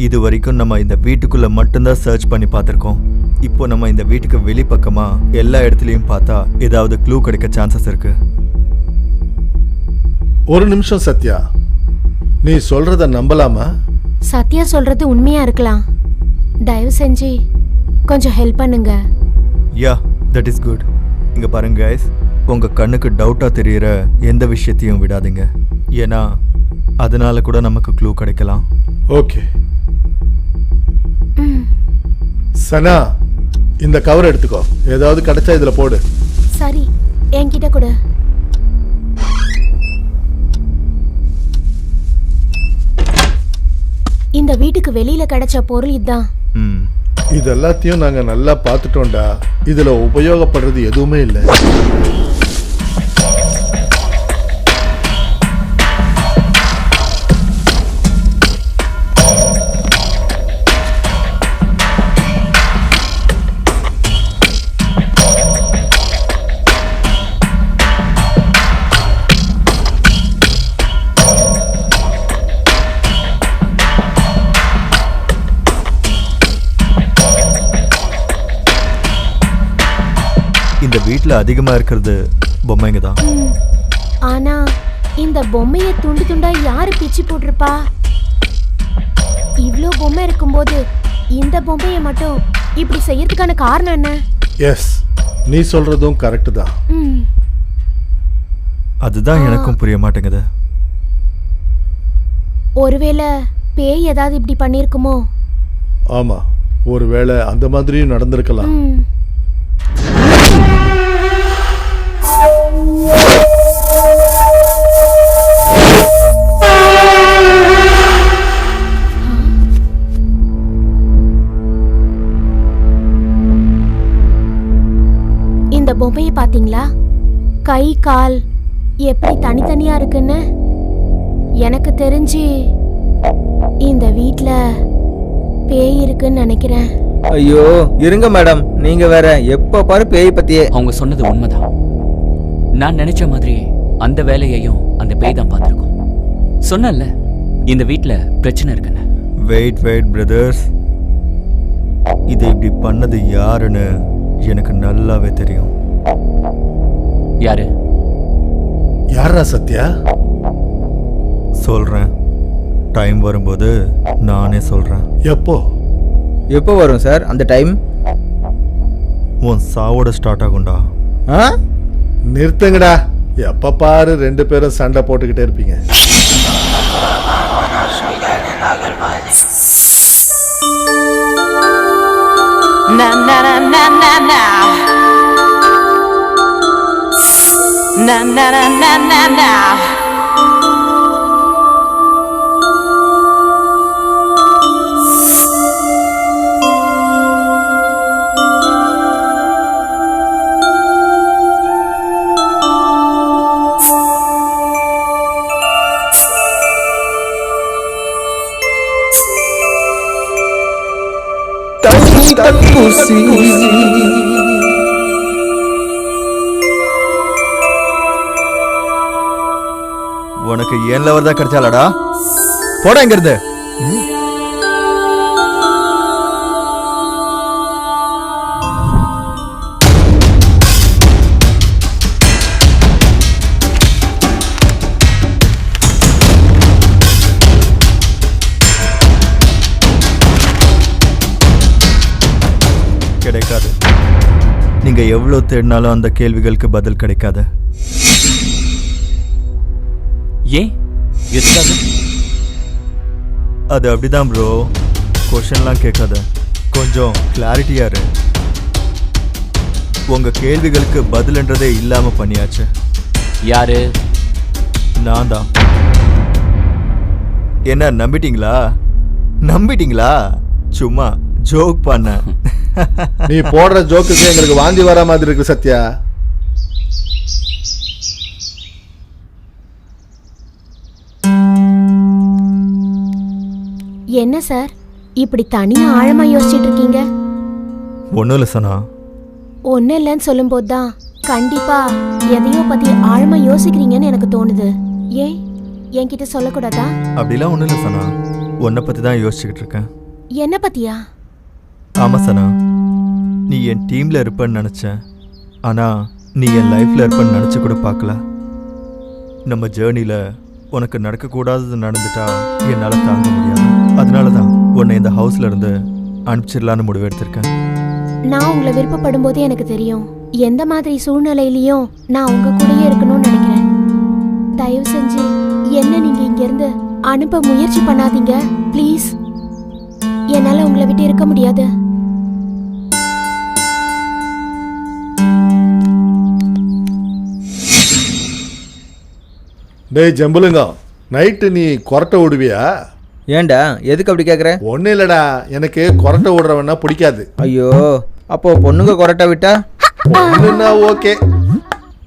இது வரைக்கும் நம்ம இந்த வீட்டுக்குள்ளே மட்டும்தான் சர்ச் பண்ணி பார்த்துருக்கோம். இப்போ நம்ம இந்த வீட்டுக்கு வெளிப்பக்கமாக எல்லா இடத்துலையும் பார்த்தா ஏதாவது க்ளூ கிடைக்க சான்சஸ் இருக்கு. ஒரு நிமிஷம் சத்யா, நீ சொல்றத நம்பலாமா? சத்யா சொல்றது உண்மையா இருக்கலாம். தயவு செஞ்சு கொஞ்சம் ஹெல்ப் பண்ணுங்க. யா, தட் இஸ் குட். இங்கே பாருங்க கைஸ், உங்கள் கண்ணுக்கு டவுட்டாக தெரிகிற எந்த விஷயத்தையும் விடாதீங்க. ஏன்னா அதனால கூட நமக்கு க்ளூ கிடைக்கலாம். ஓகே சனா, இந்த கவர் எடுத்துக்கோ. ஏதாவது கிடைச்சா இதில் போடு. சரி, என்கிட்ட கூட. இந்த வீட்டுக்கு வெளியில கிடைச்ச பொருள் இதுதான். இதெல்லாத்தையும் நாங்க நல்லா பார்த்துட்டோம்டா. இதுல உபயோகப்படுறது எதுவுமே இல்லை. இந்த வீட்டில் அதிகமாக இருக்கிறது பொம்மைங்க தான். ஆனா இந்த பொம்மையை துண்டு துண்டா யாரு பிச்சு போட்டிருப்பா? இவ்ளோ பொம்மை இருக்கும்போது இந்த பொம்மையை மட்டும் இப்படி செய்யறதுக்கான காரணம் என்ன? எஸ், நீ சொல்றதும் கரெக்ட் தான். அதுதான் எனக்கும் புரிய மாட்டேங்குது. ஒருவேளை பேய் ஏதாவது இப்படி பண்ணிருக்குமோ? ஆமா, ஒருவேளை அந்த மாதிரியும் நடந்திருக்கலாம். இந்த பொம்மையை பாத்தீங்களா? கை கால் எப்படி தனித்தனியா இருக்குன்னு. எனக்கு தெரிஞ்சு இந்த வீட்ல பேய் இருக்குன்னு நினைக்கிறேன். ஐயோ இருங்க மேடம், நீங்க வேற எப்ப பாரு பேய் பத்தியே. அவங்க சொன்னது உண்மைதான். நான் நினைச்ச மாதிரி அந்த வேலையையும் அந்த பேய் தான் பார்த்துருக்கோம். சொன்னல இந்த வீட்ல பிரச்சனை இருக்குன்னு. வெயிட் பிரதர்ஸ், இதை இப்படி பண்ணது யாருன்னு எனக்கு நல்லாவே தெரியும். யாரு? யாரா சத்யா? சொல்றேன், டைம் வரும்போது நானே சொல்றேன். எப்போ வரும் சார் அந்த டைம்? உன் சாவோட ஸ்டார்ட் ஆகும்டா. நிறுத்துங்கடா. எப்ப பாரு ரெண்டு பேரும் சண்டை போட்டுக்கிட்டே இருப்பீங்க. Na na na na na na. Na na na na na na. உனக்கு ஏன் லவர் தான் கிடைச்சாலடா? போடா இங்க இருந்து. கிடைக்காது. நீங்க எவ்வளவு தேடினாலும் அந்த கேள்விகளுக்கு பதில் கிடைக்காது. ஏன்? எதுக்காக? அது அப்படிதான் ப்ரோ. கொஷன்லாம் கேட்காத, கொஞ்சம் கிளாரிட்டியா இரு. உங்க கேள்விகளுக்கு பதில்ன்றதே இல்லாம பண்ணியாச்சு. யாரு? நான் தான். என்ன நம்பிட்டீங்களா? சும்மா ஜோக் பண்ண. நீ போடுற ஜோக்குக்கு எங்களுக்கு வாந்தி வர மாதிரி இருக்கு சத்யா. என்ன சார் இப்படி தனியா ஆழமா யோசிச்சுட்டு இருக்கீங்க? ஒன்றும் இல்லை சனா. ஒன்னும் இல்லைன்னு சொல்லும் போதுதான் கண்டிப்பா எதையோ பத்தி ஆழமா யோசிக்கிறீங்கன்னு எனக்கு தோணுது. ஏன் என்கிட்ட சொல்லக்கூடாதா? அப்படிலாம் ஒன்றும் இல்லை சனா, உன்னை பற்றி தான் யோசிச்சுக்கிட்டு இருக்கேன். என்ன பத்தியா? ஆமாம் சனா, நீ என் டீமில் இருப்பேன்னு நினச்சேன். ஆனால் நீ என் லைஃப்பில் இருப்பேன்னு நினச்சி கூட பார்க்கல. நம்ம ஜேர்னியில் உனக்கு நடக்கக்கூடாதது நடந்துட்டா என்னால் தாங்க முடியாது. அதனால தான் உன்னை இந்த ஹவுஸ்ல இருந்து அனுப்பிச்சிடலான்னு முடிவு எடுத்திருக்கேன். நான் உங்களை விருப்பப்படும் போதே எனக்கு தெரியும் எந்த மாதிரி சூழ்நிலையிலையும் நான் உங்க கூடயே இருக்கணும்னு நினைக்கிறேன். தயவு செஞ்சு என்ன நீங்க இங்க இருந்து அனுப்ப முயற்சி பண்ணாதீங்க ப்ளீஸ். என்னால உங்களை விட்டு இருக்க முடியாது. டேய் ஜம்புலுங்க, நைட்டு நீ கொரட்டை விடுவியா? ஏன்டா எதுக்கு அப்படி கேக்குற? ஒன்றும் இல்லடா, எனக்கு கொரட்டை விடுறவனா பிடிக்காது. ஐயோ, அப்போ பொண்ணுங்க கொரட்டை விட்டா ஒன்றுன்னா ஓகே,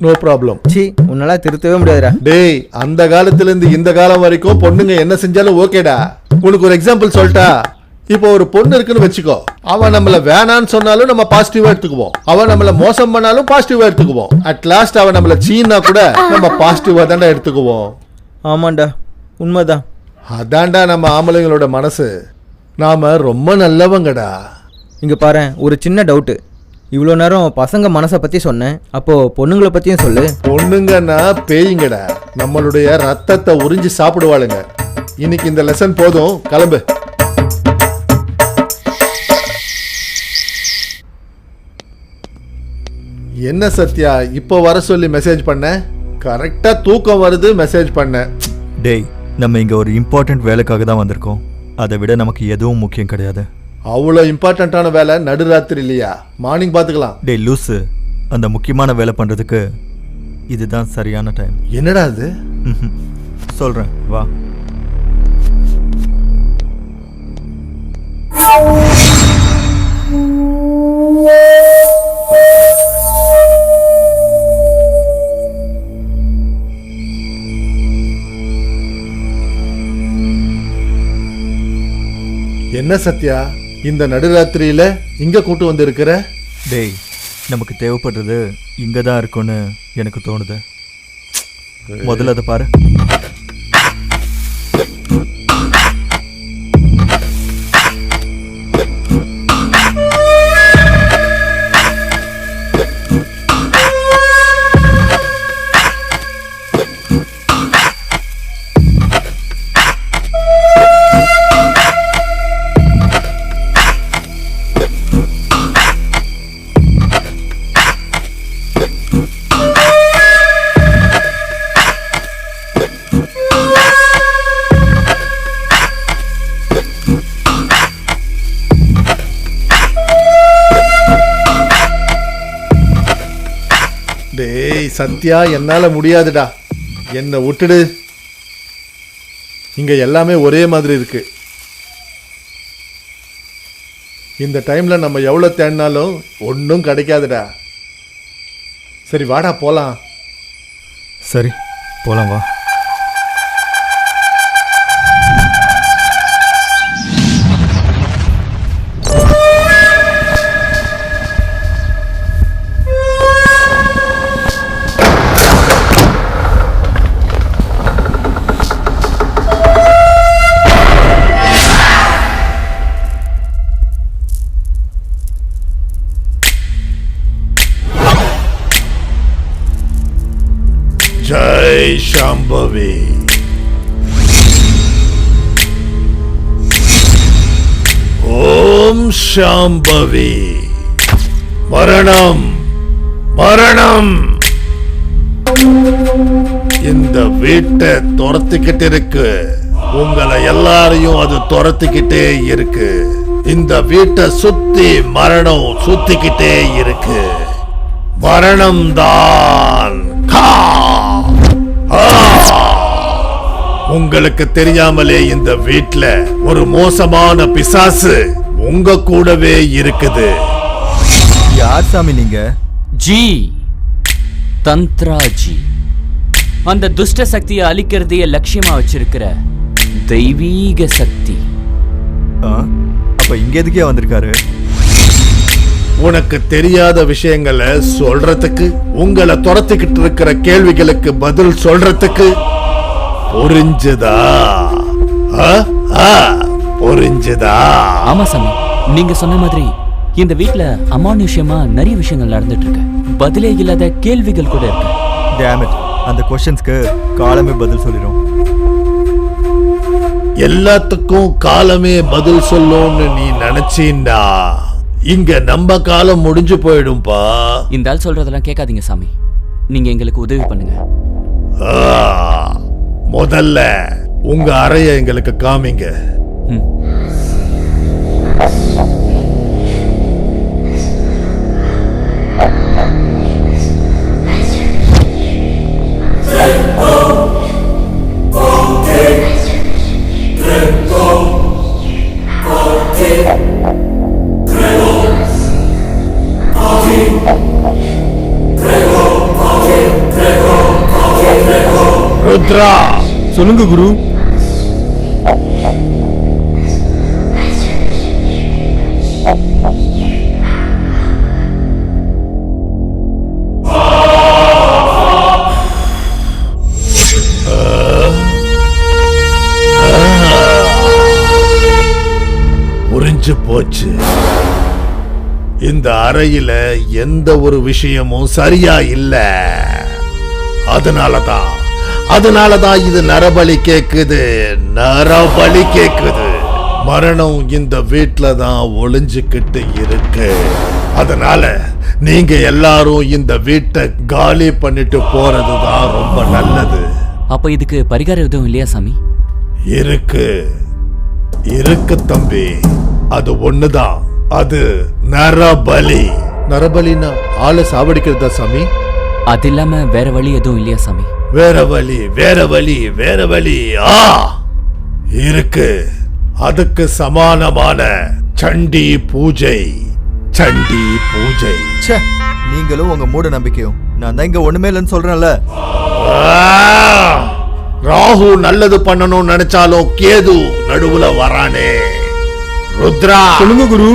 நோ ப்ராப்ளம். சி, உன்னால திருத்தவே முடியாதுடா. டேய், அந்த காலத்துல இருந்து இந்த காலம் வரைக்கும் பொண்ணுங்க என்ன செஞ்சாலும் ஓகேடா. உனக்கு ஒரு எக்ஸாம்பிள் சொல்லிட்டா, இப்போ ஒரு பொண்ணு இருக்குன்னு வச்சுக்கோ, அவன் நம்மள வேணான்னு சொன்னாலும் நம்ம பாசிட்டிவா எடுத்துக்குவோம், அவன் நம்மள மோசம் பண்ணாலும் பாசிட்டிவா எடுத்துக்குவோம், அட் லாஸ்ட் அவன் நம்மள சீனா கூட நம்ம பாசிட்டிவா தான்டா எடுத்துக்குவோம். ஆமாண்டா, உண்மைதான். அதான்டா நம்ம ஆம்பளைங்களோட மனசு. நாம ரொம்ப நல்லவங்கடா. இங்க பாரு, ஒரு சின்ன டவுட்டு. இவ்வளோ நேரம் பசங்க மனசை பத்தி சொன்னேன், அப்போ பொண்ணுங்களை பத்தியும் சொல்லு. பொண்ணுங்கன்னா பேய்ங்கடா, நம்மளுடைய ரத்தத்தை உறிஞ்சி சாப்பிடுவாளுங்க. இன்னைக்கு இந்த லெசன் போதும், கிளம்பு. என்ன சத்யா இப்போ வர சொல்லி மெசேஜ் பண்ண? கரெக்டா தூக்கம் வருது மெசேஜ் பண்ண. டேய், நம்ம இங்க ஒரு இம்பார்ட்டன்ட் வேலைக்காக தான் வந்திருக்கோம். அதை விட நமக்கு எதுவும் முக்கியம் கிடையாது. அவ்வளோ இம்பார்ட்டண்ட்டான வேலை நடுராத்திரி இல்லையா? மார்னிங் பார்த்துக்கலாம். டேய் லூசு, அந்த முக்கியமான வேலை பண்றதுக்கு இதுதான் சரியான டைம். என்னடா அது? சொல்றேன், வா. என்ன சத்யா, இந்த நடுராத்திரியில இங்க கூட்டு வந்து இருக்கிற? டேய், நமக்கு தேவைப்படுறது இங்க தான் இருக்கும்னு எனக்கு தோணுது. முதல்ல அதை பாரு. டேய் சத்யா, என்னால முடியாதுடா, என்னை விட்டுடு. இங்க எல்லாமே ஒரே மாதிரி இருக்கு. இந்த டைம்ல நம்ம எவ்வளவு தேடினாலும் ஒன்றும் கிடைக்காதுடா. சரி வாடா போலாம். சரி, போலாம், வா. ஜெய் சாம்பவி. ஓம் சாம்பவி. மரணம், மரணம். இந்த வீட்டை துரத்திக்கிட்டு இருக்கு, உங்களை எல்லாரையும் அது துரத்திக்கிட்டே இருக்கு. இந்த வீட்டை சுத்தி மரணம் சுத்திக்கிட்டே இருக்கு. மரணம் தான். உங்களுக்கு தெரியாமலே இந்த வீட்ல ஒரு மோசமான பிசாசு உங்க கூடவே இருக்குது. யார் சாமி நீங்க? ஜி, தந்த்ராஜி. அந்த துஷ்ட சக்தியை அழிக்கிறதையே லட்சியமா வச்சிருக்கிற தெய்வீக சக்தி. அப்ப இங்க எதுக்கே வந்திருக்காரு? உனக்கு தெரியாத விஷயங்களை சொல்றதுக்கு, உங்களை துரத்திக்கிட்டு இருக்கிற கேள்விகளுக்கு பதில் சொல்றதுக்கு. புரிஞ்சுதா? புரிஞ்சுதா? ஆமா சாமி, நீங்க சொன்ன மாதிரி இந்த வீட்ல அமானுஷ்யமா நிறைய விஷயங்கள் நடந்துட்டு இருக்கு. பதிலே இல்லாத கேள்விகள் கூட இருக்கு. Damn it, அந்த क्वेश्चंस्க்கு காலமே பதில் சொல்லிரும். எல்லாத்துக்கும் காலமே பதில் சொல்லும்னு நீ நினைச்சீண்டா, இங்க நம்ம காலம் முடிஞ்சு போயிடும்பா. இந்த ஆள் சொல்றதெல்லாம் கேட்காதீங்க சாமி, நீங்க எங்களுக்கு உதவி பண்ணுங்க. முதல்ல உங்க அறைய எங்களுக்கு காமிங்க. ருத்ரா, சொல்லுங்க குரு. புரிஞ்சு போச்சு. இந்த அறையில எந்த ஒரு விஷயமும் சரியா இல்ல. அதனாலதான் இது நரபலி கேக்குது. மரணம் இந்த வீட்ல தான் ஒளிஞ்சுக்கிட்டு இருக்கு. அதனால நீங்க எல்லாரும் இந்த வீட்டை காலி பண்ணிட்டு போறதுதான் ரொம்ப நல்லது. அப்ப இதுக்கு பரிகாரம் எதுவும் இல்லையா சாமி? இருக்கு தம்பி. அது ஒண்ணுதான். அது நரபலி. நரபலினா ஆளை சாவடிக்கிறதா சாமி? அது இல்லாம வேற வழி எதுவும் இல்லையா சாமி? வேற வழி இருக்கு. அதுக்கு சமானமான சண்டி பூஜை. ச்சே, நீங்களும் உங்க மூட நம்பிக்கையும். நான் தான் இங்க ஒண்ணுமே இல்லைன்னு சொல்றேன்ல. ராகு நல்லது பண்ணணும்னு நினைச்சாலும் கேது நடுவுல வரானே. ருத்ரா, சொல்லுங்க குரு.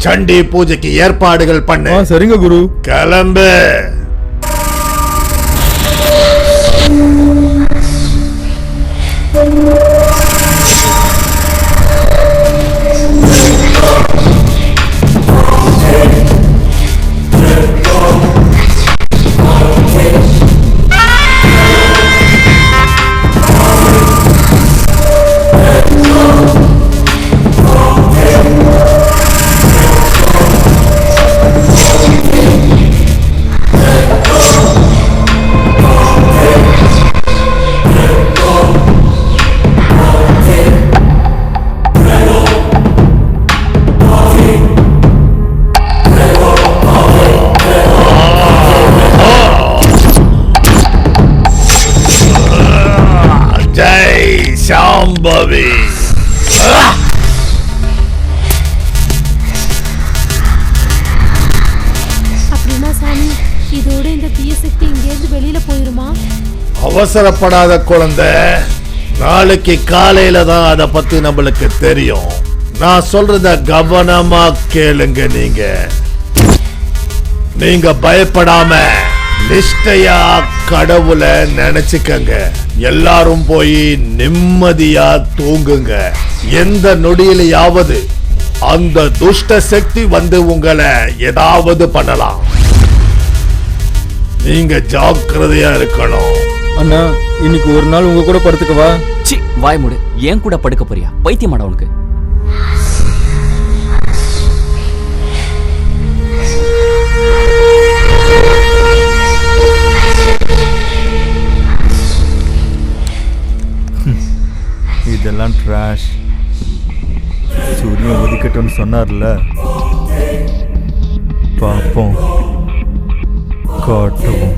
சண்டி பூஜைக்கு ஏற்பாடுகள் பண்ணு. சரிங்க குரு. கிளம்பு. சாம்பவி. அப்படின்னா சாமி, இதோட இந்த தீய சக்தி இங்கேருந்து வெளியில போயிருமா? அவசரப்படாத குழந்தை. நாளைக்கு காலையில தான் அத பத்தி நம்மளுக்கு தெரியும். நான் சொல்றத கவனமா கேளுங்க. நீங்க பயப்படாம நிஷ்டையா கடவுளை நினைச்சுக்கங்க. எல்லாரும் போய் நிம்மதியா தூங்குங்க. எந்த நொடியிலையாவது அந்த துஷ்ட சக்தி வந்து உங்களை ஏதாவது பண்ணலாம். நீங்க ஜாக்கிரதையா இருக்கணும். அண்ணா, இன்னைக்கு ஒரு நாள் உங்க கூட படுத்துக்கவா? சி, வாய் மூடு. ஏன் கூட படுக்க போறியா? பைத்தியமாடா உனக்கு? இதெல்லாம் ட்ராஷ். சூரியன் ஒதுக்கட்டும்னு சொன்னார்ல, பார்ப்போம், காட்டுவோம்.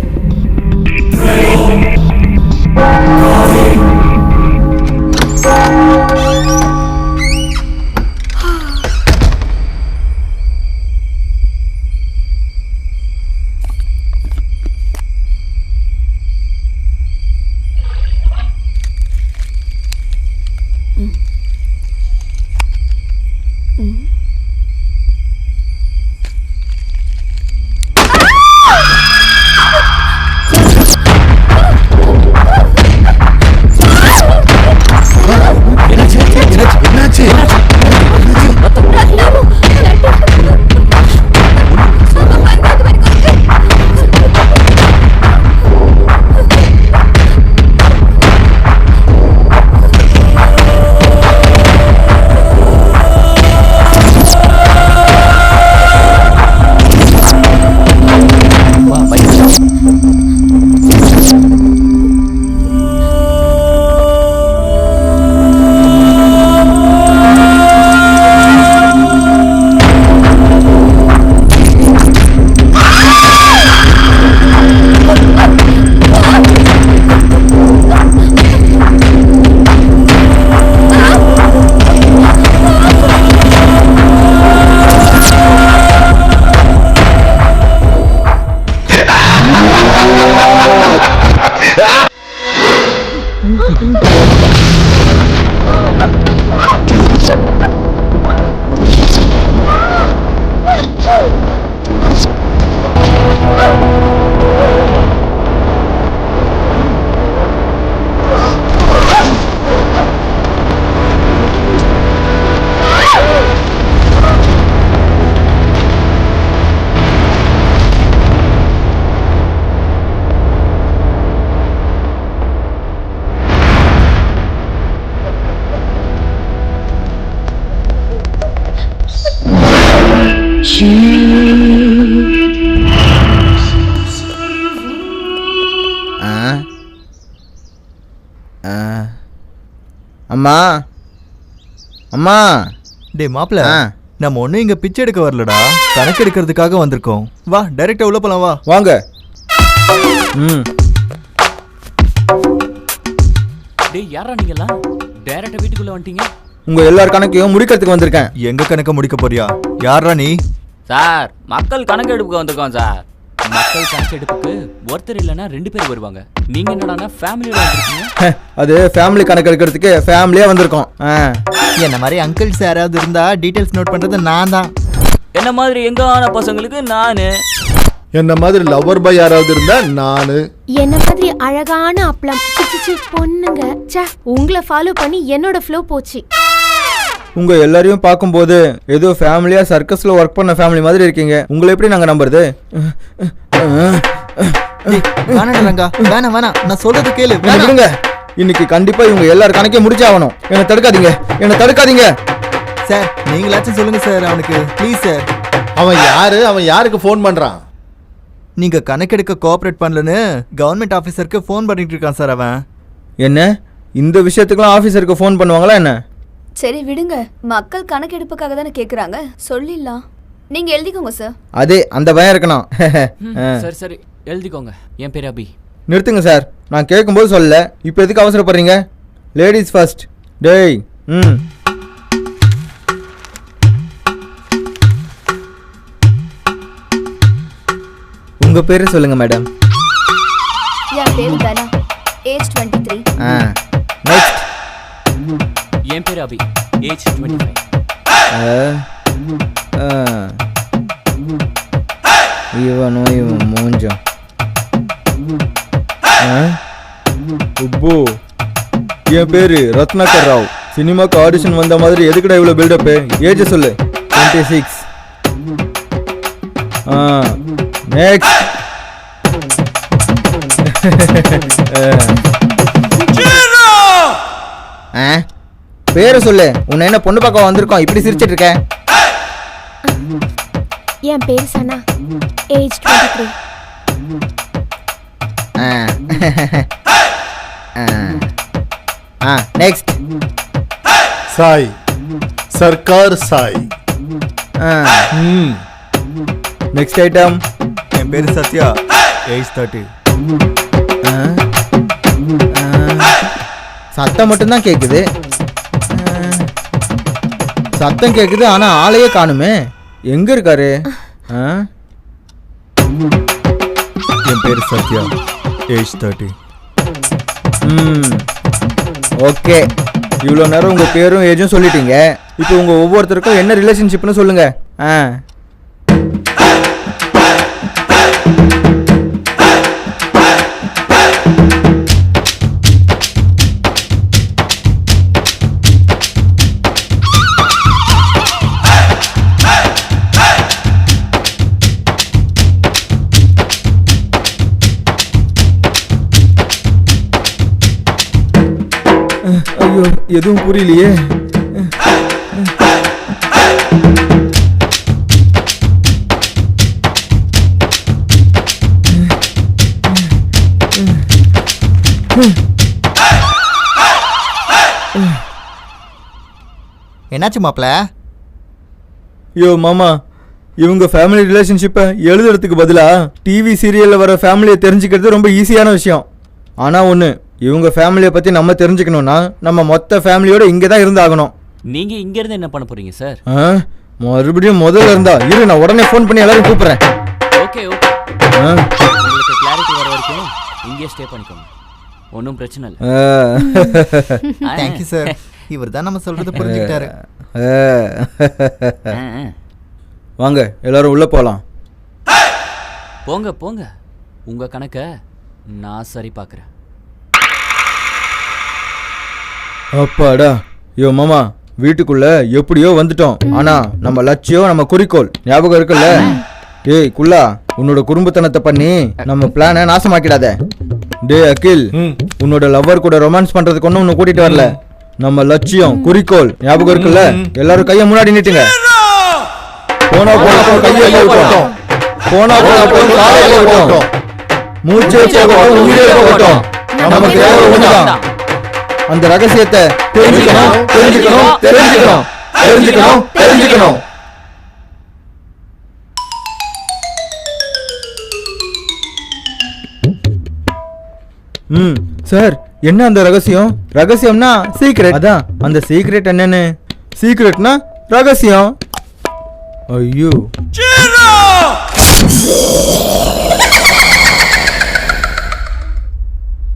அம்மா அம்மா டேய் மாப்ள ஆ. நம்ம ஒன்றும் இங்கே பிச்சை எடுக்க வரலடா, கணக்கு எடுக்கிறதுக்காக வந்திருக்கோம். வா டைரெக்டாக உள்ள போலாம் வா. வாங்க. ம் டேய் யாரா நீங்கலாம் டைரக்டா வீட்டுக்குள்ள வந்துட்டீங்க? உங்க எல்லார் கணக்கையும் முடிக்கிறதுக்கு வந்திருக்கேன். எங்க கணக்க முடிக்க போறியா? யாரா நீ? சார் மக்கள் கணக்கெடுப்புக்கு வந்திருக்கோம் சார். மக்கள் கணக்கெடுப்புக்கு ஒருத்தர் இல்லைன்னா 2 பேர் வருவாங்க. நீங்க என்னடானா ஃபேமிலியோட வந்திருக்கீங்க? அது ஃபேமிலி கணக்கு எடுக்கிறதுக்கு ஃபேமிலியா வந்திருக்கோம். என்ன மாதிரி அங்கிள்ஸ் யாராவது இருந்தா டீடைல்ஸ் நோட் பண்றது நான் தான். என்ன மாதிரி எங்கான பசங்களுக்கு நானு, என்ன மாதிரி லவ்வர் பாய் யாராவது இருந்தா நானு, என்ன மாதிரி அழகான அப்பளம் சிச்சி பொண்ணுங்க. ச்சே, உங்களை ஃபாலோ பண்ணி என்னோட ஃப்ளோ போச்சு. உங்க எல்லாரையும் பார்க்கும்போது ஏதோ ஃபேமிலியா சர்க்கஸ்ல ஒர்க் பண்ண ஃபேமிலி மாதிரி இருக்கீங்க. உங்களை எப்படி நாங்க நம்புறது? வேணாடா வேணாம் வேணாம், நான் சொல்றது கேளு. என்னை விடுங்க. இன்னைக்கு கண்டிப்பா இவங்க எல்லார் கணக்கையும் முடிச்சாகணும். என்னை தடுக்காதீங்க, என்னை தடுக்காதீங்க சார். நீங்களாச்சும் சொல்லுங்க சார் அவனுக்கு, ப்ளீஸ் சார். அவன் யாரு? அவன் யாருக்கு ஃபோன் பண்றான்? நீங்க கணக்கெடுக்க கோஆபரேட் பண்ணலன்னு கவர்மெண்ட் ஆஃபீஸருக்கு ஃபோன் பண்ணிட்டு இருக்கான் சார் அவன். என்ன இந்த விஷயத்துக்குலாம் ஆபீசருக்கு ஃபோன் பண்ணுவாங்களா என்ன? சரி விடுங்க, மக்கள் கணக்கெடுப்புக்காக தானே கேக்குறாங்க, சொல்லிடலாம். நீங்க எழுதிக்கோங்க சார். அதே அந்த பயம் இருக்கணும். சரி சரி எழுதிக்கோங்க. என் பேர் அபி. நிறுத்துங்க சார், நான் கேட்கும்போது சொல்லல, இப்போ எதுக்கு அவசரப்படுறீங்க? Ladies first. டேய் உங்க பேரு சொல்லுங்க மேடம். என் பேரு தனா, ஏஜ் 23. நெக்ஸ்ட். என் பேர் அபி, ஏஜ் 25. இவன் மூஞ்சம். உப்பு. என் பேரு ரத்னாகர் ராவ். சினிமாக்கு ஆடிஷன் வந்த மாதிரி எதுக்குடா இவ்வளோ பில்டப்பு? ஏஜ் சொல்லு. 26. நெக்ஸ்ட். பேரை சொல்லு. உன்னை என்ன பொண்ணு பார்க்க வந்திருக்கோம், இப்படி சிரிச்சிட்டு இருக்க? என் பேர் Sana, age 23. Next. Sai, Sarkar Sai. Next item. என் பேரு சத்யா, ஏஜ் 30. சத்தம் மட்டும்தான் கேக்குது. சத்தம் கேக்குது, ஆனா ஆளையே காணுமே. எங்க இருக்காரு? என் பேரு சத்யா, ஏஜ் 30. ஓகே, இவ்வளோ நேரம் உங்க பேரும் ஏஜும் சொல்லிட்டீங்க. இப்போ உங்க ஒவ்வொருத்தருக்கும் என்ன ரிலேஷன்ஷிப்னு சொல்லுங்க. ஐயோ, எதுவும் புரியலையே. என்னாச்சு மாப்ள? ஐயோ மாமா, இவங்க ஃபேமிலி ரிலேஷன்ஷிப்பை எழுதுறதுக்கு பதிலா டிவி சீரியல்ல வர ஃபேமிலியை தெரிஞ்சுக்கிறது ரொம்ப ஈஸியான விஷயம். ஆனா ஒன்று, இவங்க ஃபேமிலியை பற்றி நம்ம தெரிஞ்சுக்கணும்னா நம்ம மொத்த ஃபேமிலியோட இங்கே தான் இருந்தாகணும். நீங்க இங்க இருந்து என்ன பண்ண போறீங்க சார்? மறுபடியும் முதல்ல இருந்தா இரு, நான் உடனே ஃபோன் பண்ணி எல்லாரும் கூப்பிடுறேன். ஓகே ஓகே, உங்களுக்கு கிளாரிட்டி வர வரைக்கும் இங்கே ஸ்டே பண்ணிக்கோங்க, ஒன்றும் பிரச்சனை இல்லை. Thank you sir. இவர் தான் நம்ம சொல்றதை புரிஞ்சுக்கிட்டாரு. வாங்க எல்லாரும் உள்ள போலாம். போங்க போங்க, உங்க கணக்கை நான் சரி பார்க்குறேன். அப்பாடா. ஐயோ மாமா, வீட்டுக்குள்ள எப்படியோ வந்துட்டோம். ஆனா நம்ம லட்சியம், நம்ம குறிக்கோள் ஞாபகம் இருக்குல்ல? டேய் குள்ளா, உன்னோட குடும்பத்தனத்தை பண்ணி நம்ம பிளானை நாசமாக்கிடாத. டேய் அகில், உன்னோட லவ்வர் கூட ரொமான்ஸ் பண்றதுக்கு ஒன்னும் உன்னை கூட்டிட்டு வரல. நம்ம லட்சியம் குறிக்கோள் ஞாபகம் இருக்குல்ல? எல்லாரும் கையை முன்னாடி நீட்டுங்க. போனா போகட்டும் கையை போகட்டும், போனா போகட்டும் காலை போகட்டும், மூச்சே போகட்டும் உயிரே போகட்டும், நமக்கு தேவை ஒண்ணுதான். அந்த ரகசியத்தை தெரிஞ்சுக்கணும் தெரிஞ்சுக்கணும் தெரிஞ்சுக்கணும் தெரிஞ்சுக்கணும் தெரிஞ்சுக்கணும். சார் என்ன அந்த ரகசியம்? ரகசியம்னா சீக்ரெட். அதான் அந்த சீக்ரெட் என்னன்னு. சீக்ரெட்னா ரகசியம். ஐயோ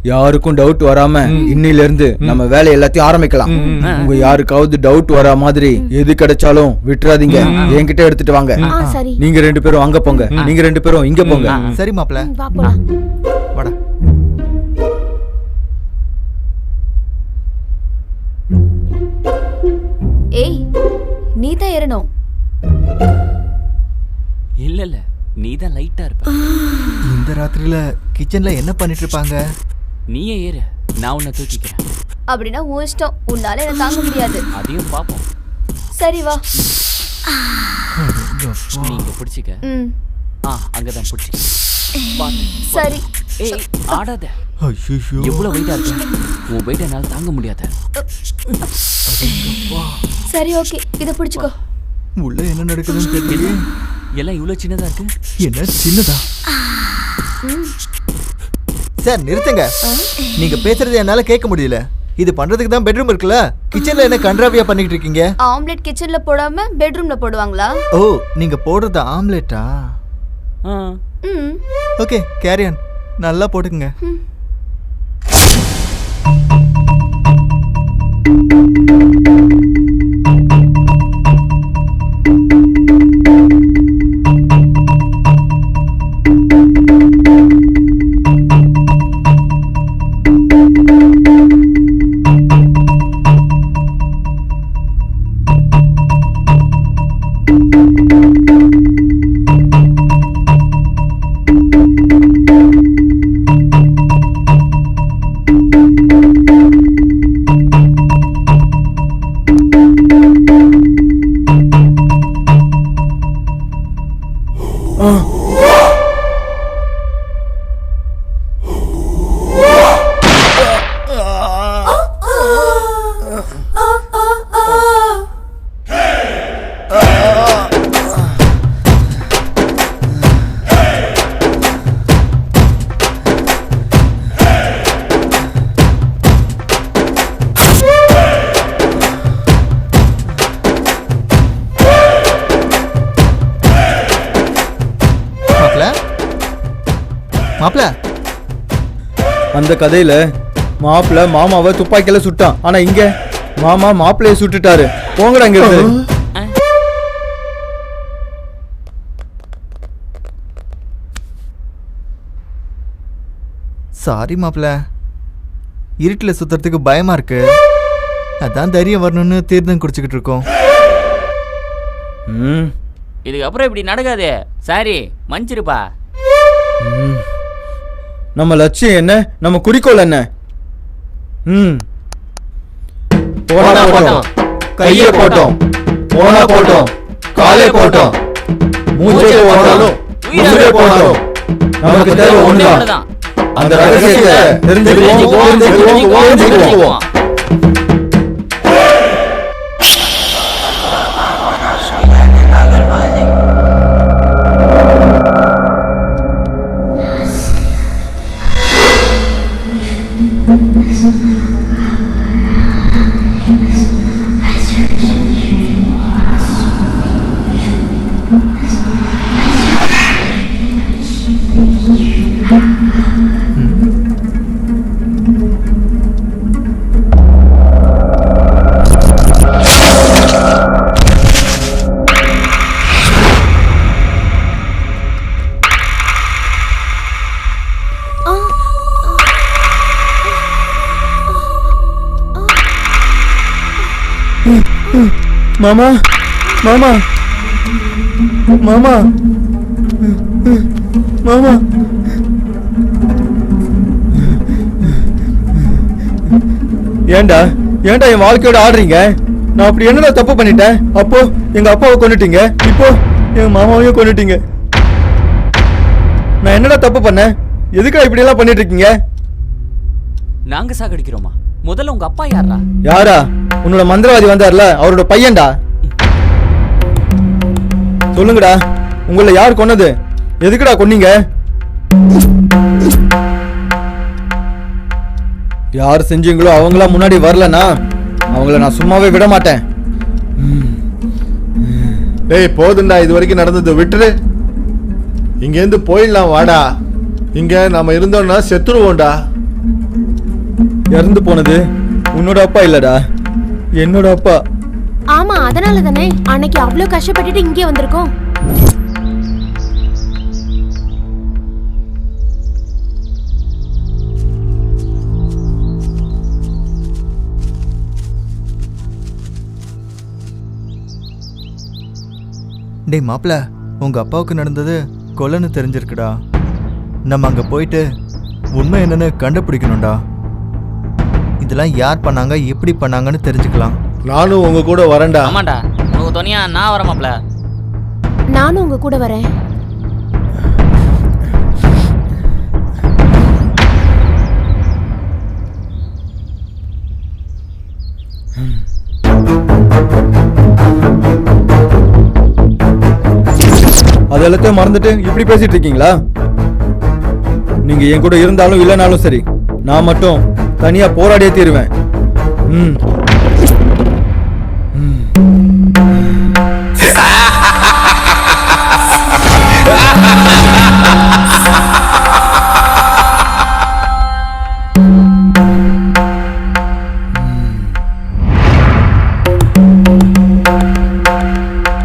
யாருக்கும் டவுட் வராம இன்னில இருந்து நம்ம வேலை எல்லாத்தையும் ஆரம்பிக்கலாம். உங்க யாருக்காவது டவுட் வரா மாதிரி எது கிடைச்சாலும் விட்டுறாதீங்க, என்கிட்ட எடுத்துட்டு வாங்க. சரி நீங்க 2 பேரும் அங்க போங்க, நீங்க 2 பேரும் இங்க போங்க. சரி மாப்ள, வா போலாம். வாடா. ஏய் நீ தான் ஏறணும். இல்ல நீதான் லைட்டா இருப்ப. இந்த ராத்திரில கிச்சன்ல என்ன பண்ணிட்டு இருப்பாங்க? நீயே ஏறு, நான் உன்னை தூக்கிக்கிறேன். அப்படின்னா உன் இஷ்டம், உன்னால என்ன தாங்க முடியாது. அதையும் பாப்போம். சரி வா. நீங்க பிடிச்சிக்க. அங்கதான் பிடிச்சிக்க. சரி. ஏய் ஆடாத. ஐயோ எவ்வளவு வெயிட்டா இருக்கு? உன் வெயிட் என்னால தாங்க முடியாது. சரி ஓகே, இத பிடிச்சுக்கோ. உள்ள என்ன நடக்குதுன்னு தெரியல. எல்லாம் இவ்வளவு சின்னதா இருக்கு. என்ன சின்னதா? சார் நிறுத்துங்க, நீங்க பேசுறது என்னால கேட்க முடியல. இது பண்றதுக்கு தான் பெட்ரூம் இருக்குல்ல, கிச்சன்ல என்ன கண்ட்ராவியா பண்ணிட்டு இருக்கீங்க? ஆம்லெட் கிச்சன்ல போடாம பெட்ரூம்ல போடுவாங்களா? ஓ நீங்க போடுறது ஆம்லெட்டா? ஓகே கேரி ஆன், நல்லா போட்டுக்குங்க. மாப்ள, அந்த கதையில மாப்பிள்ள மாமாவை துப்பாக்கியில சுட்டான், ஆனா இங்க மாமா மாப்பிள்ளைய சுட்டுட்டாரு. போங்கடா இங்க இருந்து. சாரி மாப்ள, இருட்டில் சுத்துறதுக்கு பயமா இருக்கு. அதான் தைரியம் வரணும்னு தீர்த்தம் குடிச்சுக்கிட்டு இருக்கோம். இதுக்கப்புறம் இப்படி நடக்காது. சாரி மன்னிச்சிருப்பா. நம்ம லட்சியம் என்ன, நம்ம குறிக்கோள் என்ன? போனா போட்டோம் கையை போட்டோம், போனா போட்டோம் காலை போட்டோம், மூச்சை போட்டாலும் உயிரை போட்டோம், நமக்கு தேவை ஒண்ணுதான். அந்த ரகசியத்தை தெரிஞ்சுக்குவோம். மாமா மாமா மாமா மாமா ஏண்டா ஏண்டா என் வாழ்க்கையோட ஆடுறீங்க? நான் அப்படி என்னடா தப்பு பண்ணிட்டேன்? அப்போ எங்க அப்பாவை கொன்னுட்டீங்க, இப்போ என் மாமாவையும் கொண்டுட்டீங்க. நான் என்னடா தப்பு பண்ணேன்? எதுக்கா இப்படி எல்லாம் பண்ணிட்டு இருக்கீங்க? நாங்க சாகடிக்கிறோமா? முதல்ல உங்க அப்பா யாரா? யாரா? உன்னோட மந்திரவாதி வந்தார்ல, அவரோட பையன்டா. சொல்லுங்கடா, உங்களை யார் கொன்னது? எதுக்குடா கொன்னீங்க? யார் செஞ்சீங்களோ அவங்களா முன்னாடி வரலனா அவங்கள நான் சும்மாவே விட மாட்டேன். டேய் போதுண்டா, இது வரைக்கும் நடந்தது விட்டுரு. இங்கேருந்து போயிடலாம் வாடா. இங்க நாம இருந்தோம்னா செத்துருவோம்டா. இறந்து போனது உன்னோட அப்பா இல்லடா, என்னோட அப்பா. ஆமா, அதனால தானே அன்னைக்கு அவ்வளவு கஷ்டப்பட்டுட்டு இங்கே வந்திருக்கோம். டேய் மாப்பிள்ள, உங்க அப்பாவுக்கு நடந்தது கொலைன்னு தெரிஞ்சிருக்குடா. நம்ம அங்க போயிட்டு உண்மை என்னன்னு கண்டுபிடிக்கணும்டா. இதெல்லாம் யார் பண்ணாங்க, எப்படி பண்ணாங்கன்னு தெரிஞ்சுக்கலாம். நானும் உங்க கூட வரேன்டா. ஆமாண்டா, உனக்கு துணியா நான் வரேன் மாப்ள. நானும் உங்க கூட வரேன். அதெல்லாத்தையும் மறந்துட்டு இப்படி பேசிட்டு இருக்கீங்களா? நீங்க என் கூட இருந்தாலும் இல்லைனாலும் சரி, நான் மட்டும் தனியா போராடியே தீருவேன்.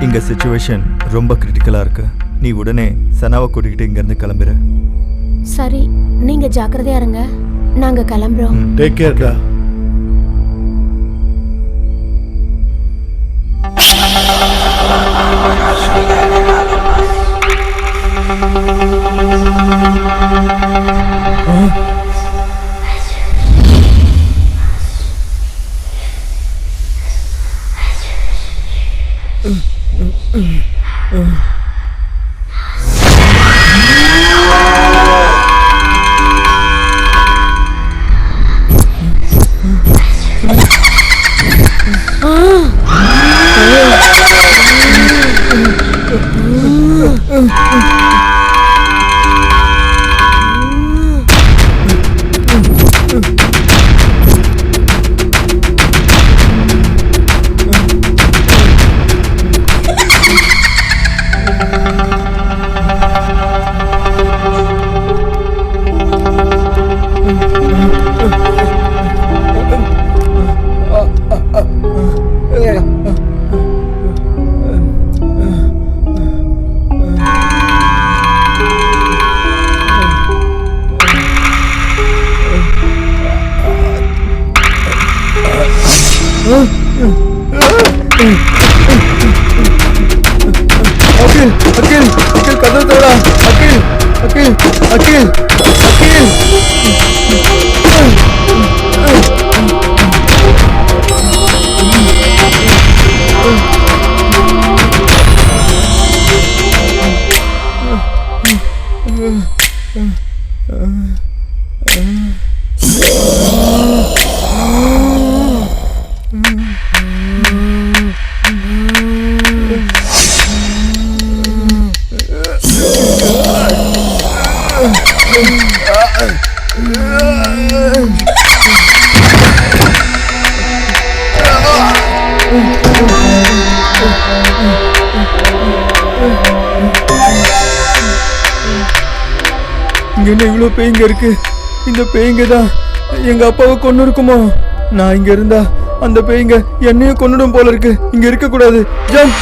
இங்க சிச்சுவேஷன் ரொம்ப கிரிட்டிக்கலா இருக்கு. நீ உடனே சனாவை கூட்டிக்கிட்டு இங்க இருந்து கிளம்புற. சரி, நீங்க ஜாக்கிரதையா இருங்க, நாங்க கிளம்புறோம். டேக் கேர்டா. அகில், அகில், அகில், கதவு தரடா. அகில், அகில், அகில், அகில். இங்க என்ன இவ்வளவு பேய்ங்க இருக்கு? இந்த பேய்ங்க தான் எங்க அப்பாவை கொன்னு இருக்குமோ? நான் இங்க இருந்தா அந்த பேய்ங்க என்னையும் கொன்னுடும் போல இருக்கு. இங்க இருக்க கூடாது. ஜம்ப்.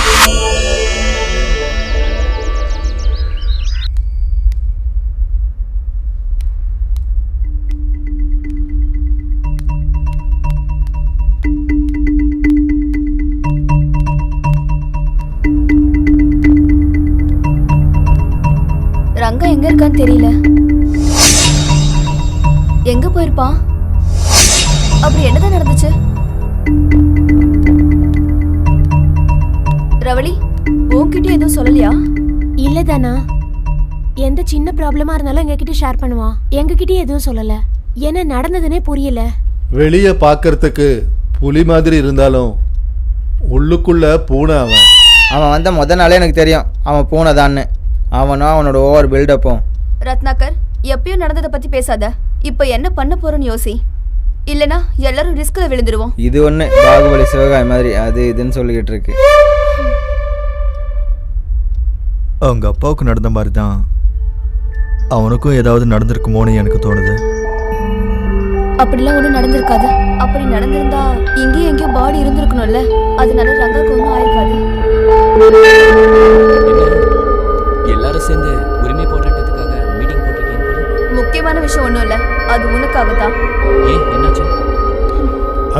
ரங்கா எங்க இருக்கான்னு தெரியல. எங்க போயிருப்பான்? அப்படி என்னதான் நடந்துச்சு? ரவளி, உன்கிட்ட எதுவும் சொல்லலையா? இல்ல தானா, எந்த சின்ன ப்ராப்ளமா இருந்தாலும் எங்ககிட்ட ஷேர் பண்ணுவான். எங்ககிட்ட எதுவும் சொல்லல. என்ன நடந்ததுன்னே புரியல. வெளியே பார்க்கறதுக்கு புலி மாதிரி இருந்தாலும் உள்ளுக்குள்ள பூனை அவன். அவன் வந்த முத நாளே எனக்கு தெரியும் அவன் பூனைதான்னு. அவனும் அவனோட ஓவர் பில்டப்பும். ரத்னாகர், எப்பயும் நடந்ததை பத்தி பேசாத. இப்ப என்ன பண்ண போறோன்னு யோசி. இல்லனா எல்லாரும் ரிஸ்க்ல விழுந்துருவோம். இது ஒன்று பாகுபலி சிவகாமி மாதிரி அது இதுன்னு சொல்லிக்கிட்டு இருக்கு. அவங்க அப்பாவுக்கு நடந்த மாதிரி தான் அவனுக்கும் ஏதாவது நடந்திருக்குமோன்னு எனக்கு தோணுது. அப்படிலாம் ஒண்ணும் நடந்திருக்காது. அப்படி நடந்திருந்தா இங்கேயும் எங்கேயும் பாடி இருந்திருக்கணும்ல. அதனால ரங்காக்கு ஒன்றும் ஆயிருக்காது. எல்லாரும் சேர்ந்து உரிமை போராட்டத்துக்காக மீட்டிங் போட்டிருக்கீங்க போல. முக்கியமான விஷயம் ஒண்ணும் இல்ல, அது உனக்காக தான். ஏன் என்னாச்சு?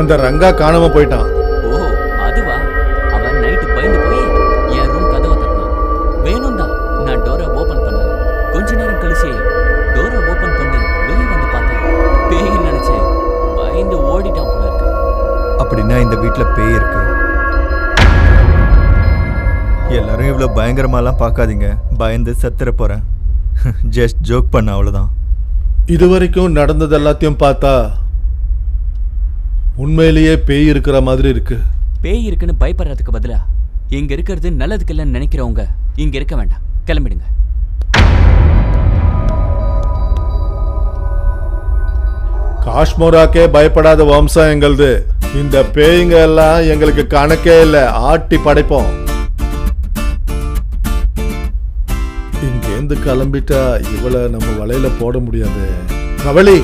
அந்த ரங்கா காணாம போயிட்டான். ஓ அதுவா? அவன் நைட்டு பயந்து போய் என் ரூம் கதவை தட்டினான். வேணும் தான் நான் டோரை ஓபன் பண்ணல. கொஞ்ச நேரம் கழிச்சு டோரை ஓபன் பண்ணி வெளியே வந்து பார்த்தேன். பேய் நினைச்சு பயந்து ஓடிட்டான் போல இருக்கு. அப்படின்னா இந்த வீட்டில் பேய் இருக்கு. எல்லாரும் இவ்வளோ பயங்கரமாலாம் பார்க்காதீங்க. பயந்து செத்துற போகிறேன். ஜஸ்ட் ஜோக் பண்ண அவ்வளோதான். இது வரைக்கும் நடந்தது எல்லாத்தையும் பார்த்தா உண்மையிலேயே பேய் இருக்கிற மாதிரி இருக்கு. பேய் இருக்குன்னு பயப்படுறதுக்கு பதிலா இங்க இருக்கிறது நல்லதுக்கு இல்லைன்னு நினைக்கிறவங்க இங்க இருக்க வேண்டாம். கிளம்பிடுங்க. காஷ்மோராக்கே பயப்படாத வம்சம் எங்களது. இந்த பேய்ங்க எல்லாம் எங்களுக்கு கணக்கே இல்லை. ஆட்டி படைப்போம். இங்கேருந்து கிளம்பிட்டா இவளை நம்ம வலையில போட முடியாது. கவலி,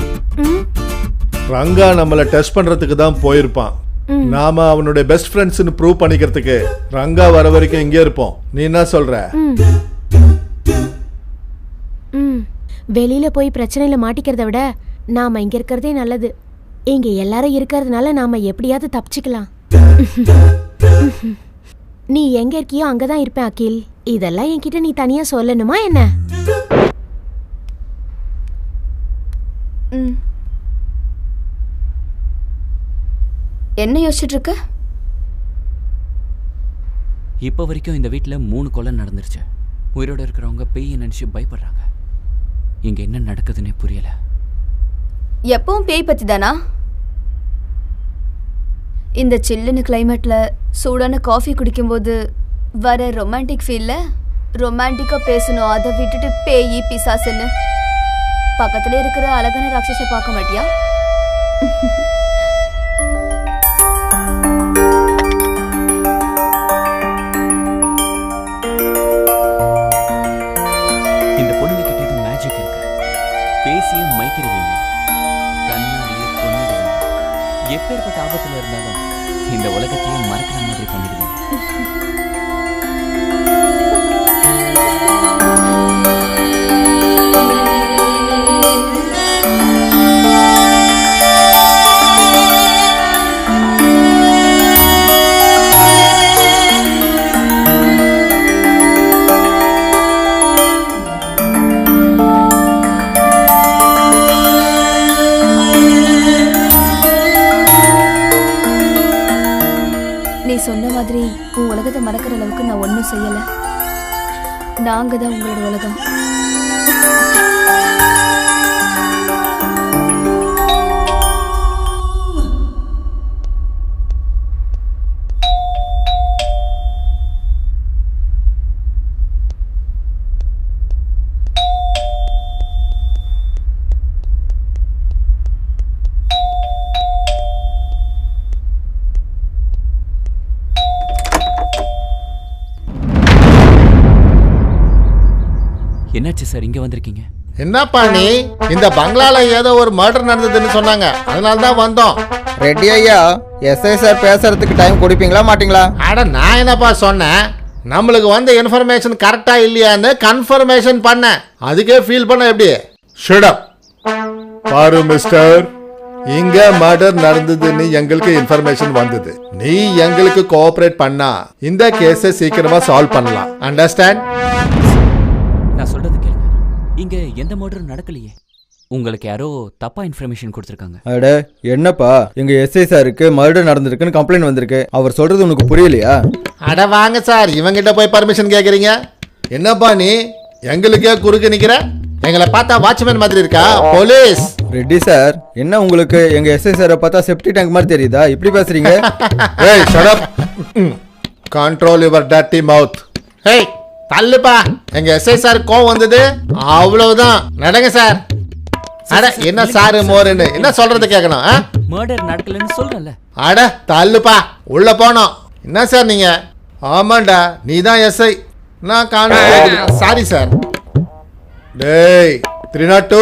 ரங்கா நம்மள டெஸ்ட் பண்றதுக்கு தான் போயிருப்பான். நாம அவனுடைய பெஸ்ட் ஃப்ரெண்ட்ஸ்னு ப்ரூவ் பண்ணிக்கிறதுக்கு ரங்கா வர வரைக்கும் இங்கே இருப்போம். நீ என்ன சொல்ற? வெளியில போய் பிரச்சனையில மாட்டிக்கிறத விட நாம இங்க இருக்கிறதே நல்லது. இங்க எல்லாரும் இருக்கிறதுனால நாம எப்படியாவது தப்பிச்சுக்கலாம். நீ எங்க இருக்கியோ அங்கதான் இருப்பேன் அகில். இதெல்லாம் என்கிட்ட நீ தனியா சொல்லணுமா என்ன? என்ன யோசிச்சுட்டு இருக்க? இப்போ வரைக்கும் இந்த வீட்டில் 3 கொலை நடந்துருச்சு. உயிரோட இருக்கிறவங்க பேயை நினைச்சு பயப்படுறாங்க. இங்க என்ன நடக்குதுன்னே புரியல. எப்பவும் பேய் பத்தி தானா? இந்த சில்லுன்னு கிளைமேட்ல சூடான காஃபி குடிக்கும்போது வர ரொமான்டிக் ஃபீல்ல ரொமான்டிக்கா பேசணும். அதை விட்டுட்டு பேய் பிசாசுன்னு பக்கத்துல இருக்கிற அழகான ராட்சச பார்க்க மாட்டியா? இந்த பொண்ணுங்க கிட்ட எதுவும் மேஜிக் இருக்கு. பேசிய மயக்கிடுவீங்க, கண்ணாடியை கொன்னிடுவீங்க. எப்பேற்பட்ட ஆபத்துல இருந்தாலும் இந்த உலகத்தையே மறக்கிற மாதிரி பண்ணிடுவீங்க. சொன்ன மாதிரி உன் உலகத்தை மறக்கிற அளவுக்கு நான் ஒன்றும் செய்யலை. நாங்க தான் உங்களோட உலகம். என்னாச்சு சார், இங்க வந்திருக்கீங்க? என்னப்பா நீ? இந்த பங்களால ஏதோ ஒரு மர்டர் நடந்ததுன்னு சொன்னாங்க, அதனால தான் வந்தோம். ரெட்டி ஐயா, எஸ்ஐ சார் பேசுறதுக்கு டைம் கொடுப்பீங்களா மாட்டீங்களா? அட நான் என்னப்பா சொன்னேன், நம்மளுக்கு வந்த இன்ஃபர்மேஷன் கரெக்டா இல்லையான்னு கன்ஃபர்மேஷன் பண்ண. அதுக்கே ஃபீல் பண்ண எப்படி? Shut up. பாரு மிஸ்டர், இங்க மர்டர் நடந்ததுன்னு எங்களுக்கு இன்ஃபர்மேஷன் வந்தது. நீ எங்களுக்கு கோஆபரேட் பண்ணா இந்த கேஸை சீக்கிரமா சால்வ் பண்ணலாம். அண்டர்ஸ்டாண்ட்? நான் சொல்றது கேளுங்க. இங்க எந்த மர்டரும் நடக்கலையே. உங்களுக்கு யாரோ தப்பா இன்ஃபர்மேஷன் கொடுத்துருக்காங்க. அட என்னப்பா, எங்க எஸ்ஐ சாருக்கு மர்டர் நடந்திருக்குன்னு கம்ப்ளைண்ட் வந்திருக்கு. அவர் சொல்றது உனக்கு புரியலையா? அட வாங்க சார், இவங்கிட்ட போய் பர்மிஷன் கேட்குறீங்க. என்னப்பா நீ எங்களுக்கே குறுக்கு நிக்கிற? எங்களை பார்த்தா வாட்ச்மேன் மாதிரி இருக்கா? போலீஸ். ரெட்டி சார், என்ன உங்களுக்கு எங்க எஸ்ஐ சாரை பார்த்தா செப்டி டேங்க் மாதிரி தெரியுதா? இப்படி பேசுறீங்க? ஏய் shut up. Control your dirty mouth. ஏய் தள்ளுப்பா. எங்க எஸ்ஐ சார் கோவம் வந்தது அவ்வளவுதான். நடங்க சார். அட என்ன சாரு மோருன்னு என்ன சொல்றது கேட்கணும்? மர்டர் நடக்கலன்னு சொல்றேன்ல. அட தள்ளுப்பா, உள்ள போனோம். என்ன சார் நீங்க? ஆமாண்டா, நீ தான் எஸ்ஐ. நான் காணோம். Sorry sir. டேய் 302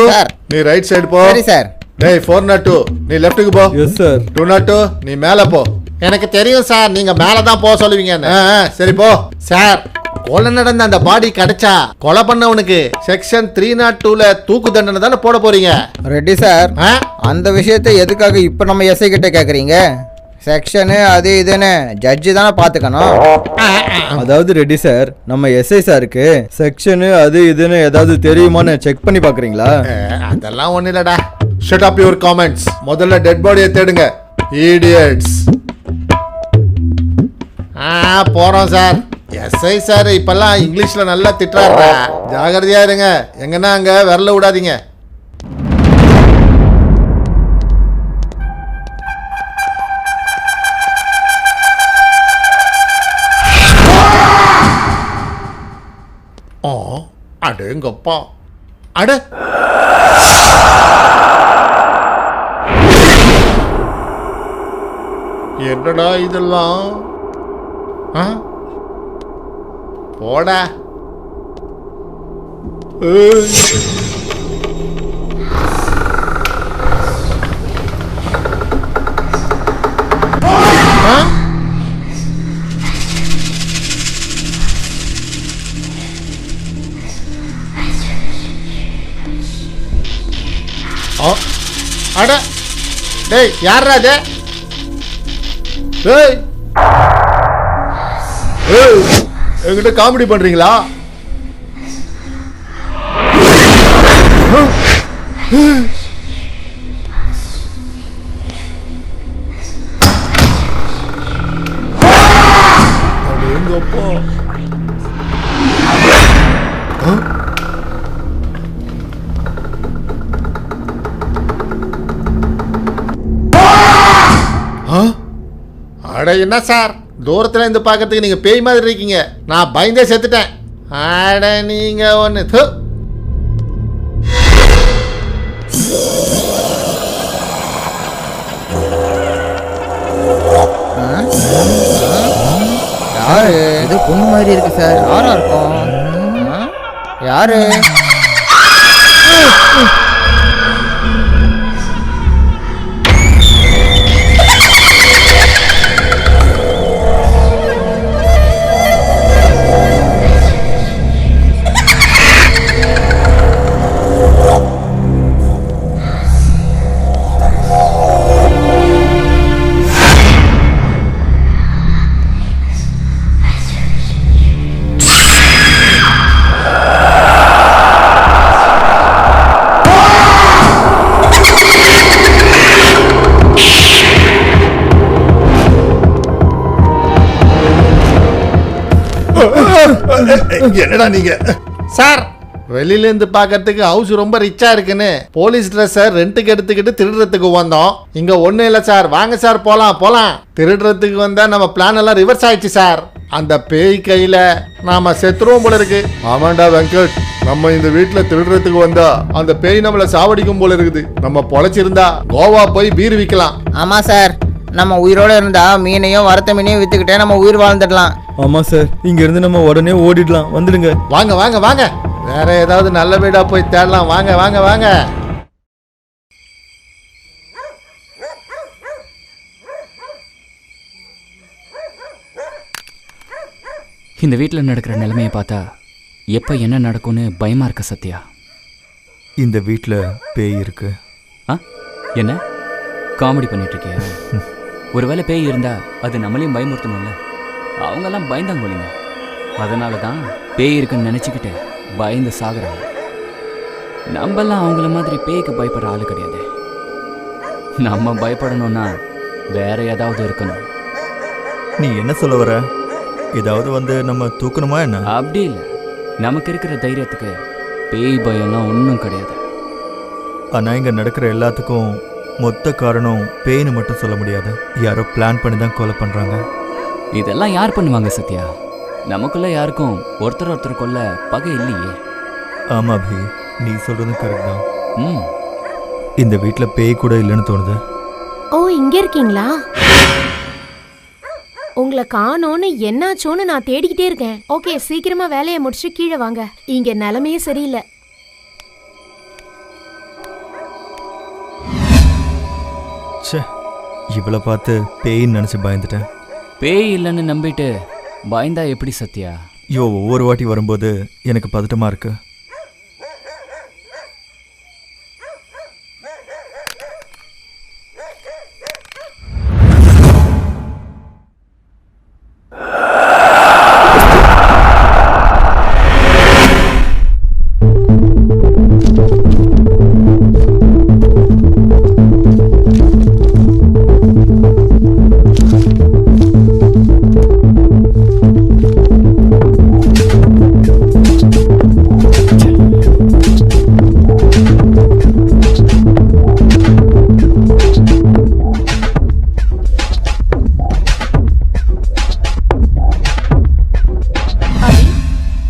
நீ ரைட் சைடு போ. சரி சார். டேய் 402 நீ லெஃப்ட்டுக்கு போ. Yes sir. 202 நீ மேலே போ. எனக்கு தெரியும் சார், நீங்க மேலே தான் போக சொல்லுவீங்கன்னு. சரி போ சார். கொலை நடந்த அந்த பாடி கிடைச்சா கொலை பண்ணவனுக்கு செக்ஷன் 302ல தூக்கு தண்டனை தானே போட போறீங்க? ரெட்டி சார், அந்த விஷயத்தை எதுக்காக இப்ப நம்ம எஸ்ஐ கிட்ட கேக்குறீங்க? செக்ஷனு அது இதுன்னு ஜட்ஜி தானே பாத்துக்கணும். அதாவது ரெட்டி சார், நம்ம எஸ்ஐ சாருக்கு செக்ஷனு அது இதுன்னு ஏதாவது தெரியுமான்னு செக் பண்ணி பாக்குறீங்களா? அதெல்லாம் ஒண்ணு இல்லடா. Shut up your comments. முதல்ல டெட் பாடியை தேடுங்க. இடியட்ஸ். போறோம் சார். எஸ்ஐ சார் இப்பெல்லாம் இங்கிலீஷ்ல நல்லா திட்டுறாருடா. ஜாகிரதையா இருங்க. எங்கன்னா அங்க விரல விடாதீங்க. அடேங்கப்பா. அட என்னடா இதெல்லாம்? போடா. அட டேய் யாரா அது? டேய் என்கிட்ட காமெடி பண்றீங்களா? எங்கப்பா? அட என்ன சார், தூரத்துல இருந்து பார்க்கறதுக்கு நீங்க பேய் மாதிரி இருக்கீங்க. நான் பயந்தே செத்துட்டேன். அட நீங்க ஒண்ணு. யாரு இது? பொண்ணு மாதிரி இருக்கு சார். யாரா இருக்கும்? யாரு? என்னடா நீங்க? சார், வெளியில இருந்து பாக்கிறதுக்கு ஹவுஸ் ரொம்ப ரிச்சா இருக்குன்னு போலீஸ் ட்ரெஸ் ரெண்டுக்கு எடுத்துக்கிட்டு திருடுறதுக்கு வந்தோம். இங்க ஒண்ணு இல்ல சார். வாங்க சார் போலாம் போலாம். திருடுறதுக்கு வந்தா நம்ம பிளான் எல்லாம் ரிவர்ஸ் ஆயிடுச்சு சார். அந்த பேய் கையில நாம செத்துருவோம் போல இருக்கு. ஆமாண்டா வெங்கட், நம்ம இந்த வீட்டுல திருடுறதுக்கு வந்தா அந்த பேய் நம்மள சாவடிக்கும் போல இருக்குது. நம்ம பொழைச்சிருந்தா கோவா போய் பீர் விற்கலாம். ஆமா சார், நம்ம உயிரோட இருந்தா மீனையும் வறுத்த மீனையும் வித்துக்கிட்டே நம்ம உயிர் வாழ்ந்துடலாம். ஆமா சார், இங்க இருந்து நம்ம உடனே ஓடிடலாம். வந்துடுங்க. வாங்க வாங்க வாங்க. வேற ஏதாவது நல்ல வீடா போய் தேடலாம். வாங்க வாங்க வாங்க. இந்த வீட்டில் நடக்கிற நிலைமையை பார்த்தா எப்போ என்ன நடக்கும்னு பயமா இருக்க சத்யா. இந்த வீட்டில் பேய் இருக்கு. என்ன காமெடி பண்ணிட்டு இருக்கியா? ஒருவேளை பேய் இருந்தா அது நம்மளையும் பயமுறுத்தணும்ல. அவங்கெல்லாம் பயந்தாங்கோலிங்க. அதனால தான் பேய் இருக்குன்னு நினச்சிக்கிட்டு பயந்து சாகுறாங்க. நம்மெல்லாம் அவங்கள மாதிரி பேய்க்கு பயப்படுற ஆளு கிடையாது. நம்ம பயப்படணும்னா வேற ஏதாவது இருக்கணும். நீ என்ன சொல்ல வர? ஏதாவது வந்து நம்ம தூக்கணுமா என்ன? அப்படி இல்லை, நமக்கு இருக்கிற தைரியத்துக்கு பேய் பயம்லாம் ஒன்றும் கிடையாது. ஆனால் இங்கே நடக்கிற எல்லாத்துக்கும் மொத்த காரணம் பேய்னு மட்டும் சொல்ல முடியாது. யாரோ பிளான் பண்ணி தான் கொலை பண்ணுறாங்க. இதெல்லாம் யார் பண்ணுவாங்க சத்யா? நமக்குள்ள யாருக்கும் ஒருத்தர் கொல்ல பகை இல்லையே. ஆமாம் அபி, நீ சொல்கிறதும் கரெக்ட் தான். ம், இந்த வீட்டில் பேய் கூட இல்லைன்னு தோணுது. ஓ, இங்க இருக்கீங்களா? உங்களை காணோன்னு என்னாச்சோன்னு நான் தேடிக்கிட்டே இருக்கேன். ஓகே, சீக்கிரமா வேலையை முடிச்சு கீழே வாங்க. இங்க நிலைமையே சரியில்லை. ச்சே, இவளை பார்த்து பேயின்னு நினச்சி பயந்துட்டேன். பேய் இல்லைன்னு நம்பிட்டு பயந்தா எப்படி சத்யா? ஐயோ, ஒவ்வொரு வாட்டி வரும்போது எனக்கு பதட்டமாக இருக்கு.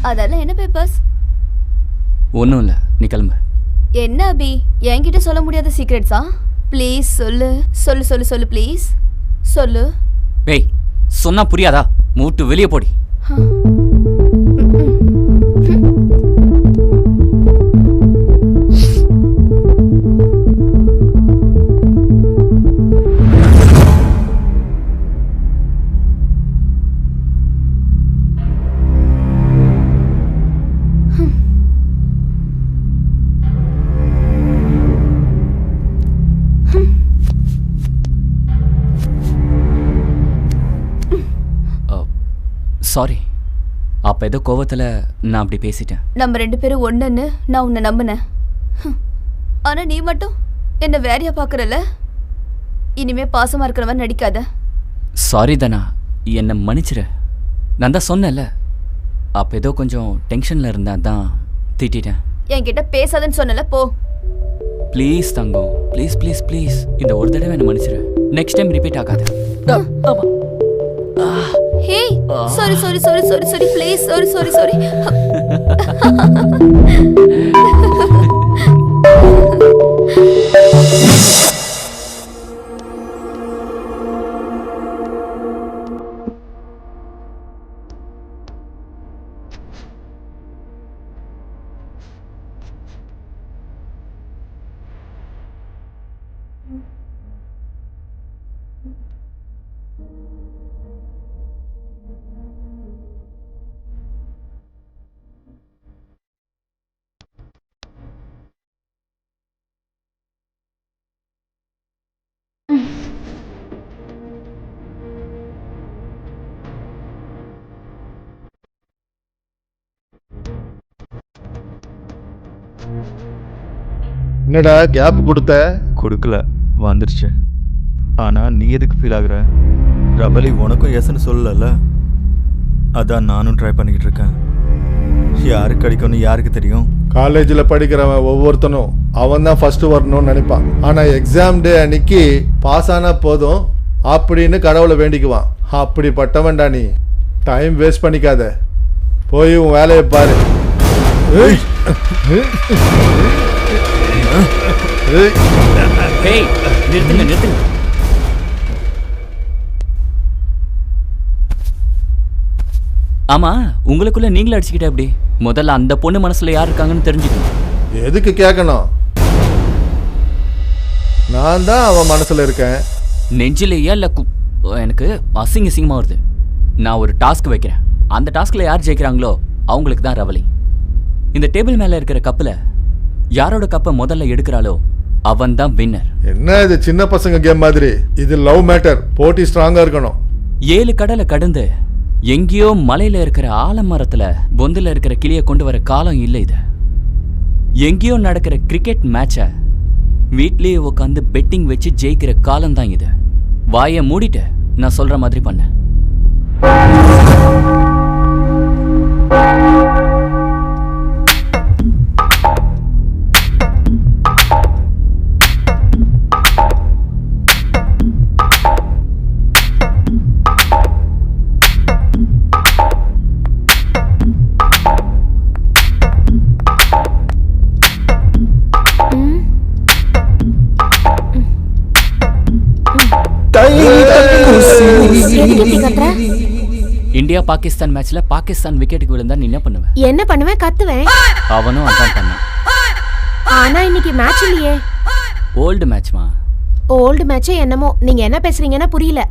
அதெல்லாம் என்ன பேப்பர்ஸ்? ஒன்றும் இல்லை, நீ கிளம்பு. என்ன அபி, என்கிட்ட சொல்ல முடியாத சீக்ரெட்ஸா? ப்ளீஸ் சொல்லு சொல்லு சொல்லு சொல்லு ப்ளீஸ் சொல்லு. பேய் சொன்னா புரியாதா? மூட்டு வெளியே போடி. சாரி, அப்போ ஏதோ கோவத்தில் நான் அப்படி பேசிட்டேன். நம்ம 2 பேரும் ஒன்றுன்னு நான் உன்னை நம்பினேன். ஆனால் நீ மட்டும் என்ன வேறையா பார்க்குறல. இனிமே பாசமாக இருக்கிறவன் நடிக்காத. சாரி தானா, என்னை மன்னிச்சிரு. நான் தான் சொன்னேன்ல, அப்போ ஏதோ கொஞ்சம் டென்ஷனில் இருந்தேன், தான் திட்டிட்டேன். என்கிட்ட பேசாதன்னு சொன்னல, போ. Please Thangam, please please please, இந்த ஒரு தடவை என்ன மன்னிச்சிரு. நெக்ஸ்ட் டைம் ரிப்பீட் ஆகாது. ஆமாம். ஹே, sorry sorry sorry sorry sorry please, sorry sorry sorry. என்னடா கேப் கொடுத்த? கொடுக்கல, வந்துருச்சு. ஆனால் நீ எதுக்கு ஃபீல் ஆகுற? ரபலி உனக்கும் எஸ்ன்னு சொல்லல, அதான் நானும் ட்ரை பண்ணிக்கிட்டு இருக்கேன். யாருக்கு கிடைக்கும்னு யாருக்கு தெரியும்? காலேஜில் படிக்கிறவன் ஒவ்வொருத்தனும் அவன் தான் ஃபர்ஸ்ட் வரணும்னு நினைப்பான். ஆனால் எக்ஸாம் டே அன்னைக்கு பாஸ் ஆனால் போதும் அப்படின்னு கடவுளை வேண்டிக்குவான். அப்படிப்பட்டவன்டா நீ. டைம் வேஸ்ட் பண்ணிக்காத, போய் உன் வேலையை பாரு. பேய் நிறுத்துங்க நிறுத்துங்க. ஆமா, உங்களுக்குள்ள நீங்களே அடிச்சுக்கிட்ட எப்படி? முதல்ல அந்த பொண்ணு மனசுல யார் இருக்காங்கன்னு தெரிஞ்சுக்கணும். எதுக்கு கேட்கணும்? நான் தான் அவன் மனசுல இருக்கேன். நெஞ்சிலேயே இல்ல எனக்கு அசிங்கமா வருது. நான் ஒரு டாஸ்க் வைக்கிறேன், அந்த டாஸ்க்ல யார் ஜெயிக்கிறாங்களோ அவங்களுக்கு தான் ரவலி. இந்த டேபிள் மேல இருக்கிற கப்பில் யாரோட கப்பை முதல்ல எடுக்கிறாளோ அவன் தான் வின்னர். என்ன இது சின்ன பசங்க கேம் மாதிரி? இது லவ் மேட்டர். போட்டி ஸ்ட்ராங்கா இருக்கணும். 7 கடலை கடந்து எங்கேயோ மலையில இருக்கிற ஆலமரத்துல பொந்துல இருக்கிற கிளியை கொண்டு வர காலம் இல்லை இது. எங்கேயோ நடக்கிற கிரிக்கெட் மேட்சை வீட்லயே உட்காந்து பெட்டிங் வச்சு ஜெயிக்கிற காலம் தான் இது. வாயை மூடிட்டு நான் சொல்ற மாதிரி பண்ண. இந்தியா பாகிஸ்தான் மேட்ச்ல பாகிஸ்தான் விக்கெட்டுக்கு விழுந்தா நீ என்ன பண்ணுவ? என்ன பண்ணுவேன்? கத்துவேன். அவனும் அதான் பண்ணான். ஆனா இன்னைக்கு மேட்ச் இல்லையே. ஓல்டு மேட்ச்மா. ஓல்டு மேட்சே என்னமோ. நீங்க என்ன பேசுறீங்கன்னா புரியல.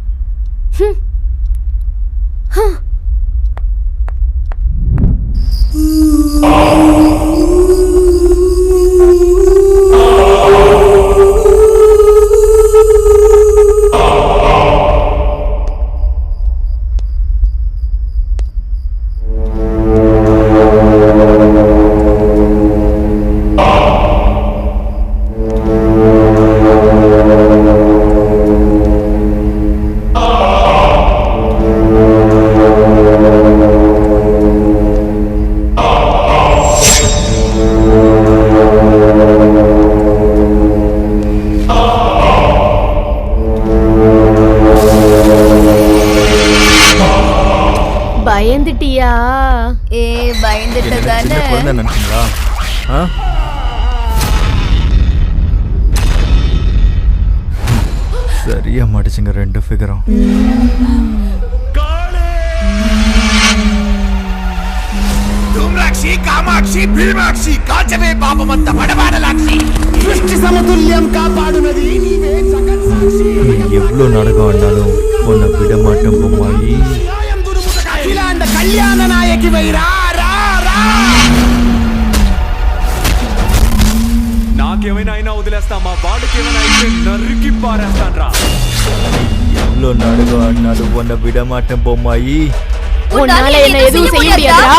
பயந்துட்டியா? பயந்துட்டதானே. நினைச்சீங்களா? சரியா மாட்டுச்சுங்க ரெண்டு ஃபிகரும். ధూమ్రాక్షి కామాక్షి భీమాక్షి కాచవే పాపమంత మడవాడలాక్షి సృష్టి సమతుల్యం కాపాడునది నీవే జగత్ సాక్షి. எவ்வளோ நாடகம் ஆண்டாலும் உன்னை விட மாட்டோம் பொம்மாயி. అఖిలాండ కళ్యాణ నాయకి వైరా రా రా. నాకేమైనా అయినా వదిలేస్తా, మా వాడికి ఏమైనా అయితే నరికి పారేస్తాన్రా. எவ்வளோ நாடகம் ஆடினாலும் உன்னை விட மாட்டேன் பொம்மாயி. உன்னால என்ன எதுவும் செய்ய முடியாதா?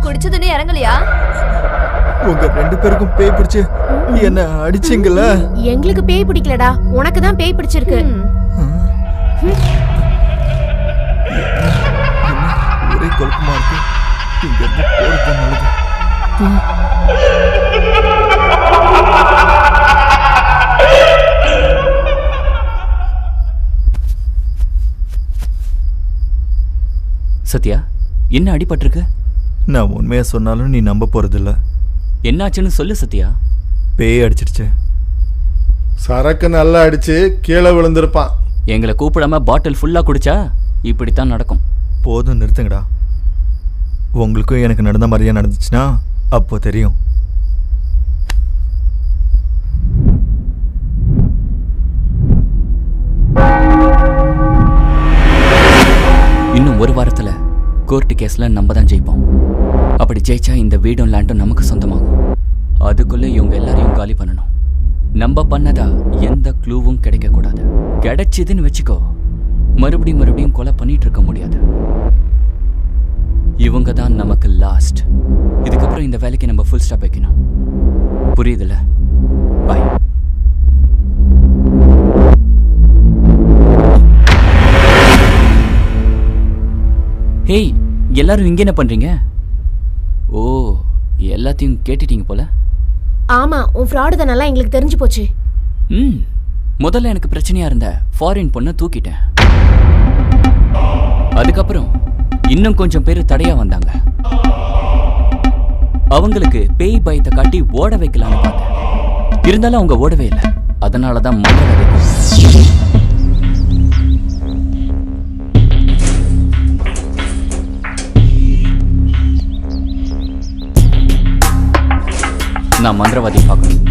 குடிச்சதுன்னு இறங்கலையா? உங்க ரெண்டு பேருக்கும் பேய் பிடிச்சு என்ன அடிச்சீங்களா? எங்களுக்கு பேய் பிடிக்கலடா, உனக்கு தான் பேய் பிடிச்சிருக்கு. ஒரே குழப்பமா இருக்கு. இங்க இருந்து போறது நல்லது. சத்யா, என்ன அடிபட்டிருக்கு? நான் உண்மையா சொன்னாலும் நீ நம்ப போறதில்ல. என்னாச்சுன்னு சொல்லு சத்யா. பேய் அடிச்சிருச்சு. சரக்கு நல்லா அடிச்சு கீழே விழுந்திருப்பான். எங்களை கூப்பிடாம பாட்டில் ஃபுல்லா குடிச்சா இப்படித்தான் நடக்கும். போதும், நிறுத்துங்கடா. உங்களுக்கும் எனக்கு நடந்த மாதிரியா நடந்துச்சுன்னா அப்போ தெரியும். இன்னும் ஒரு வாரத்துல கோர்ட்டு கேஸ்ல நம்ம தான் ஜெயிப்போம். அப்படி ஜெயிச்சா இந்த வீடும் லேண்டும் நமக்கு சொந்தமாகும். அதுக்குள்ள இவங்க எல்லாரையும் காலி பண்ணணும். நம்ம பண்ணதா எந்த க்ளூவும் கிடைக்க கூடாது. கிடைச்சதுன்னு வச்சுக்கோ, மறுபடியும் கொலை பண்ணிட்டு இருக்க முடியாது. இவங்க தான் நமக்கு லாஸ்ட். இதுக்கப்புறம் இந்த வேலைக்கு நம்ம ஃபுல் ஸ்டாப் வைக்கணும். புரியுதுல்ல? பாய். ஹேய், எல்லாரும் இங்க என்ன பண்றீங்க? ஓ, எல்லாத்தையும் கேட்டுட்டீங்க போல. ஆமா, உன் ஃப்ராடு தானெல்லாம் எங்களுக்கு தெரிஞ்சு போச்சு. முதல்ல எனக்கு பிரச்சனையா இருந்த ஃபாரின் பொண்ணை தூக்கிட்டேன். அதுக்கப்புறம் இன்னும் கொஞ்சம் பேர் தடையா வந்தாங்க. அவங்களுக்கு பேய் பயத்தை காட்டி ஓட வைக்கலான்னு பார்த்தேன். இருந்தாலும் அவங்க ஓடவே இல்லை. அதனால தான் மந்திரவாதி. நான் மந்திரவாதி பார்க்கணும்.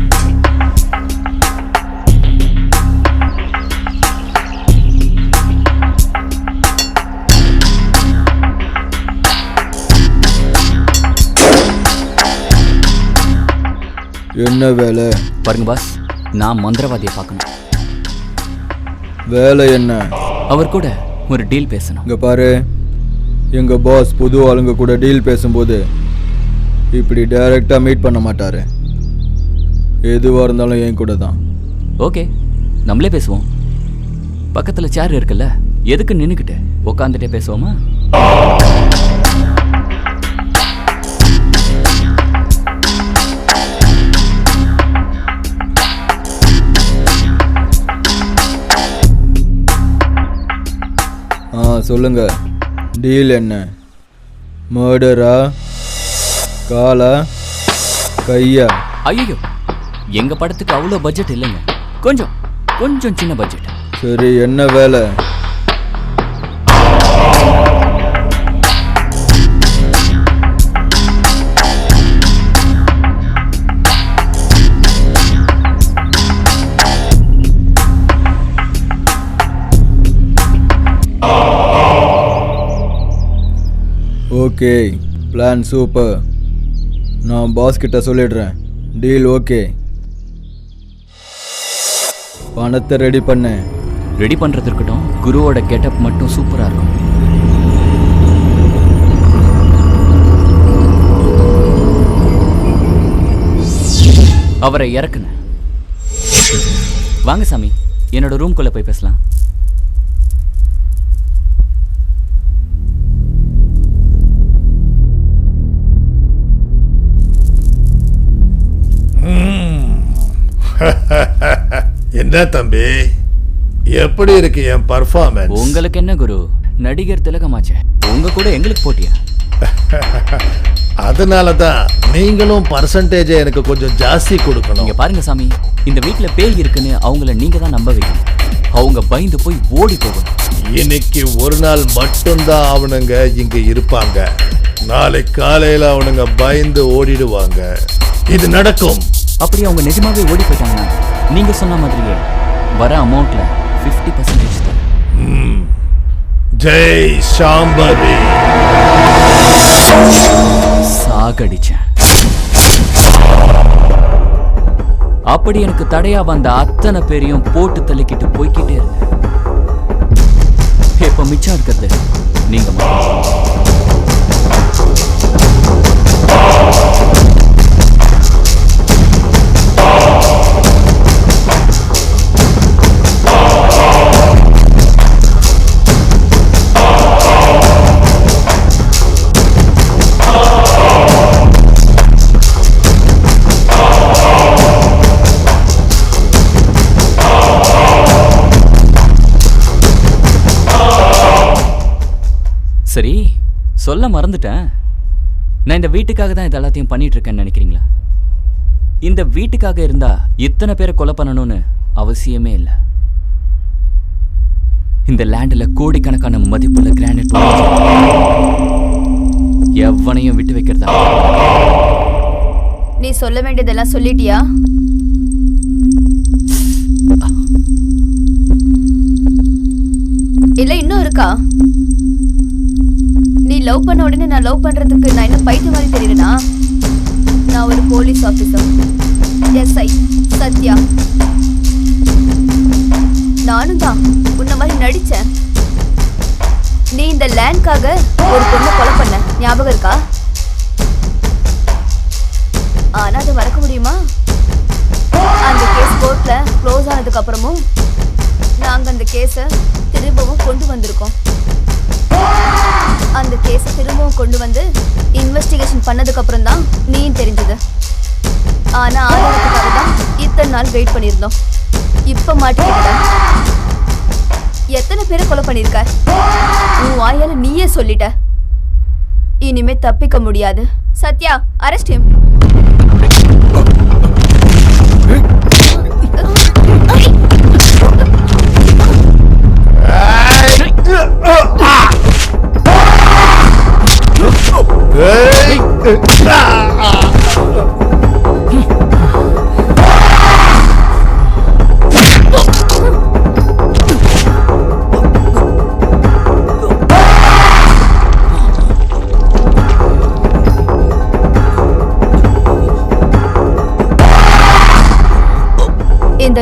என்ன வேலை? பாருங்க பாஸ், நான் மந்திரவாதியை பார்க்கணும். வேலை என்ன? அவர் கூட ஒரு டீல் பேசணும். இங்க பாரு, எங்க பாஸ் புது ஆளுங்க கூட டீல் பேசும்போது இப்படி டைரக்டா மீட் பண்ண மாட்டாரு. எதுவா இருந்தாலும் என் கூட தான். ஓகே, நம்மளே பேசுவோம். பக்கத்துல சேர் இருக்குல்ல, எதுக்கு நின்னுக்கிட்டு உட்காந்துட்டே பேசுவோமா? சொல்லுங்க, டீல் என்ன? மர்டரா, காலா, கையா? ஐயோ, எங்க படத்துக்கு அவ்வளோ பட்ஜெட் இல்லைங்க. கொஞ்சம் சின்ன பட்ஜெட். சரி, என்ன வேலை? Okay, plan super. நான் பாஸ் கிட்ட சொல்லிடுறேன். Deal okay. பணத்தை ரெடி பண்ண. ரெடி பண்றது இருக்கட்டும், குருவோட கெட்டப் மட்டும் சூப்பரா இருக்கும். அவரை இறக்குன. வாங்க சாமி, என்னோட ரூம்குள்ள போய் பேசலாம். என்ன தம்பி, எப்படி இருக்கு என் பர்ஃபார்மன்ஸ்? உங்களுக்கு என்ன குரு, நடிகர் திலகமாச்சே, உங்க கூட எங்களுக்கு போட்டியா? அதனால தான் நீங்களும் பர்சன்டேஜ் எனக்கு கொஞ்சம் ஜாஸ்தி கொடுக்கணும். நீங்க பாருங்க சாமி, இந்த வீட்ல பேய் இருக்குன்னு அவங்கள நீங்க தான் நம்ப வைக்கணும். அவங்க பயந்து போய் ஓடி போகணும். இன்னைக்கு ஒரு நாள் மட்டும்தான் அவனுங்க இங்க இருப்பாங்க. நாளை காலையில அவனுங்க பயந்து ஓடிடுவாங்க. இது நடக்கும். அப்படி அவங்க நிஜமாவே ஓடி போயிட்டாங்கன்னா நீங்க சொன்ன மாதிரியே வர அமௌண்ட்ல 50% தரும். ஜெய் சாம்பவி. சாகடிச்சேன். அப்படி எனக்கு தடையா வந்த அத்தனை பேரையும் போட்டு தள்ளிக்கிட்டு போய்கிட்டே இருந்தேன். இப்ப மிச்சம் இருக்கிறது நீங்க மட்டும். சரி, சொல்ல மறந்துட்டேன். நான் இந்த வீட்டுக்காக தான் இது எல்லாத்தையும் பண்ணிட்டு இருக்கேன்னு நினைக்கிறீங்களா? இந்த வீட்டுக்காக இருந்தா இத்தனை பேரை கொலை பண்ணணும்னு அவசியமே இல்லை. இந்த லேண்ட்ல கோடிக்கணக்கான மதிப்புள்ள கிரானைட் எவனையும் விட்டு வைக்கிறதா? நீ சொல்ல வேண்டியதெல்லாம் சொல்லிட்டியா? இல்ல இன்னும் இருக்கா? நீ லவ் பண்ண உடனே நான் லவ் பண்றதுக்கு நான் என்ன பைத்தியம் மாதிரி தெரியுறேனா? நான் ஒரு போலீஸ் ஆபீசர், எஸ்ஐ சத்யா. நானும் தான் உன்ன மாதிரி நடிச்சேன். நீ இந்த லேண்ட்காக ஒரு பொண்ணை கொலை பண்ண ஞாபகம் இருக்கா? ஆனா அதை மறக்க முடியுமா? அந்த கேஸ் கோர்ட்ல க்ளோஸ் ஆனதுக்கு அப்புறமும் நாங்க அந்த கேஸை திரும்பவும் கொண்டு வந்திருக்கோம். அந்த கேஸை திரும்பவும் கொண்டு வந்து இன்வெஸ்டிகேஷன் பண்ணதுக்கு அப்புறம் தான் நீ தெரிஞ்சது. ஆனா ஆதாரத்துக்காக தான் இத்தனை நாள் வெயிட் பண்ணியிருந்தோம். இப்ப மாட்டிக்கிட்ட. எத்தனை பேரை கொலை பண்ணிருக்க? உன் வாயால நீயே சொல்லிட்ட. இனிமே தப்பிக்க முடியாது. Sathya, arrest him. இந்த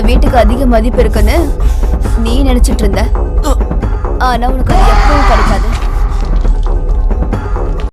வீட்டுக்கு அதிக மதிப்பு இருக்குன்னு நீ நினைச்சிட்டு இருந்த, ஆனா உனக்கு அது எப்பவும் கிடைக்காது.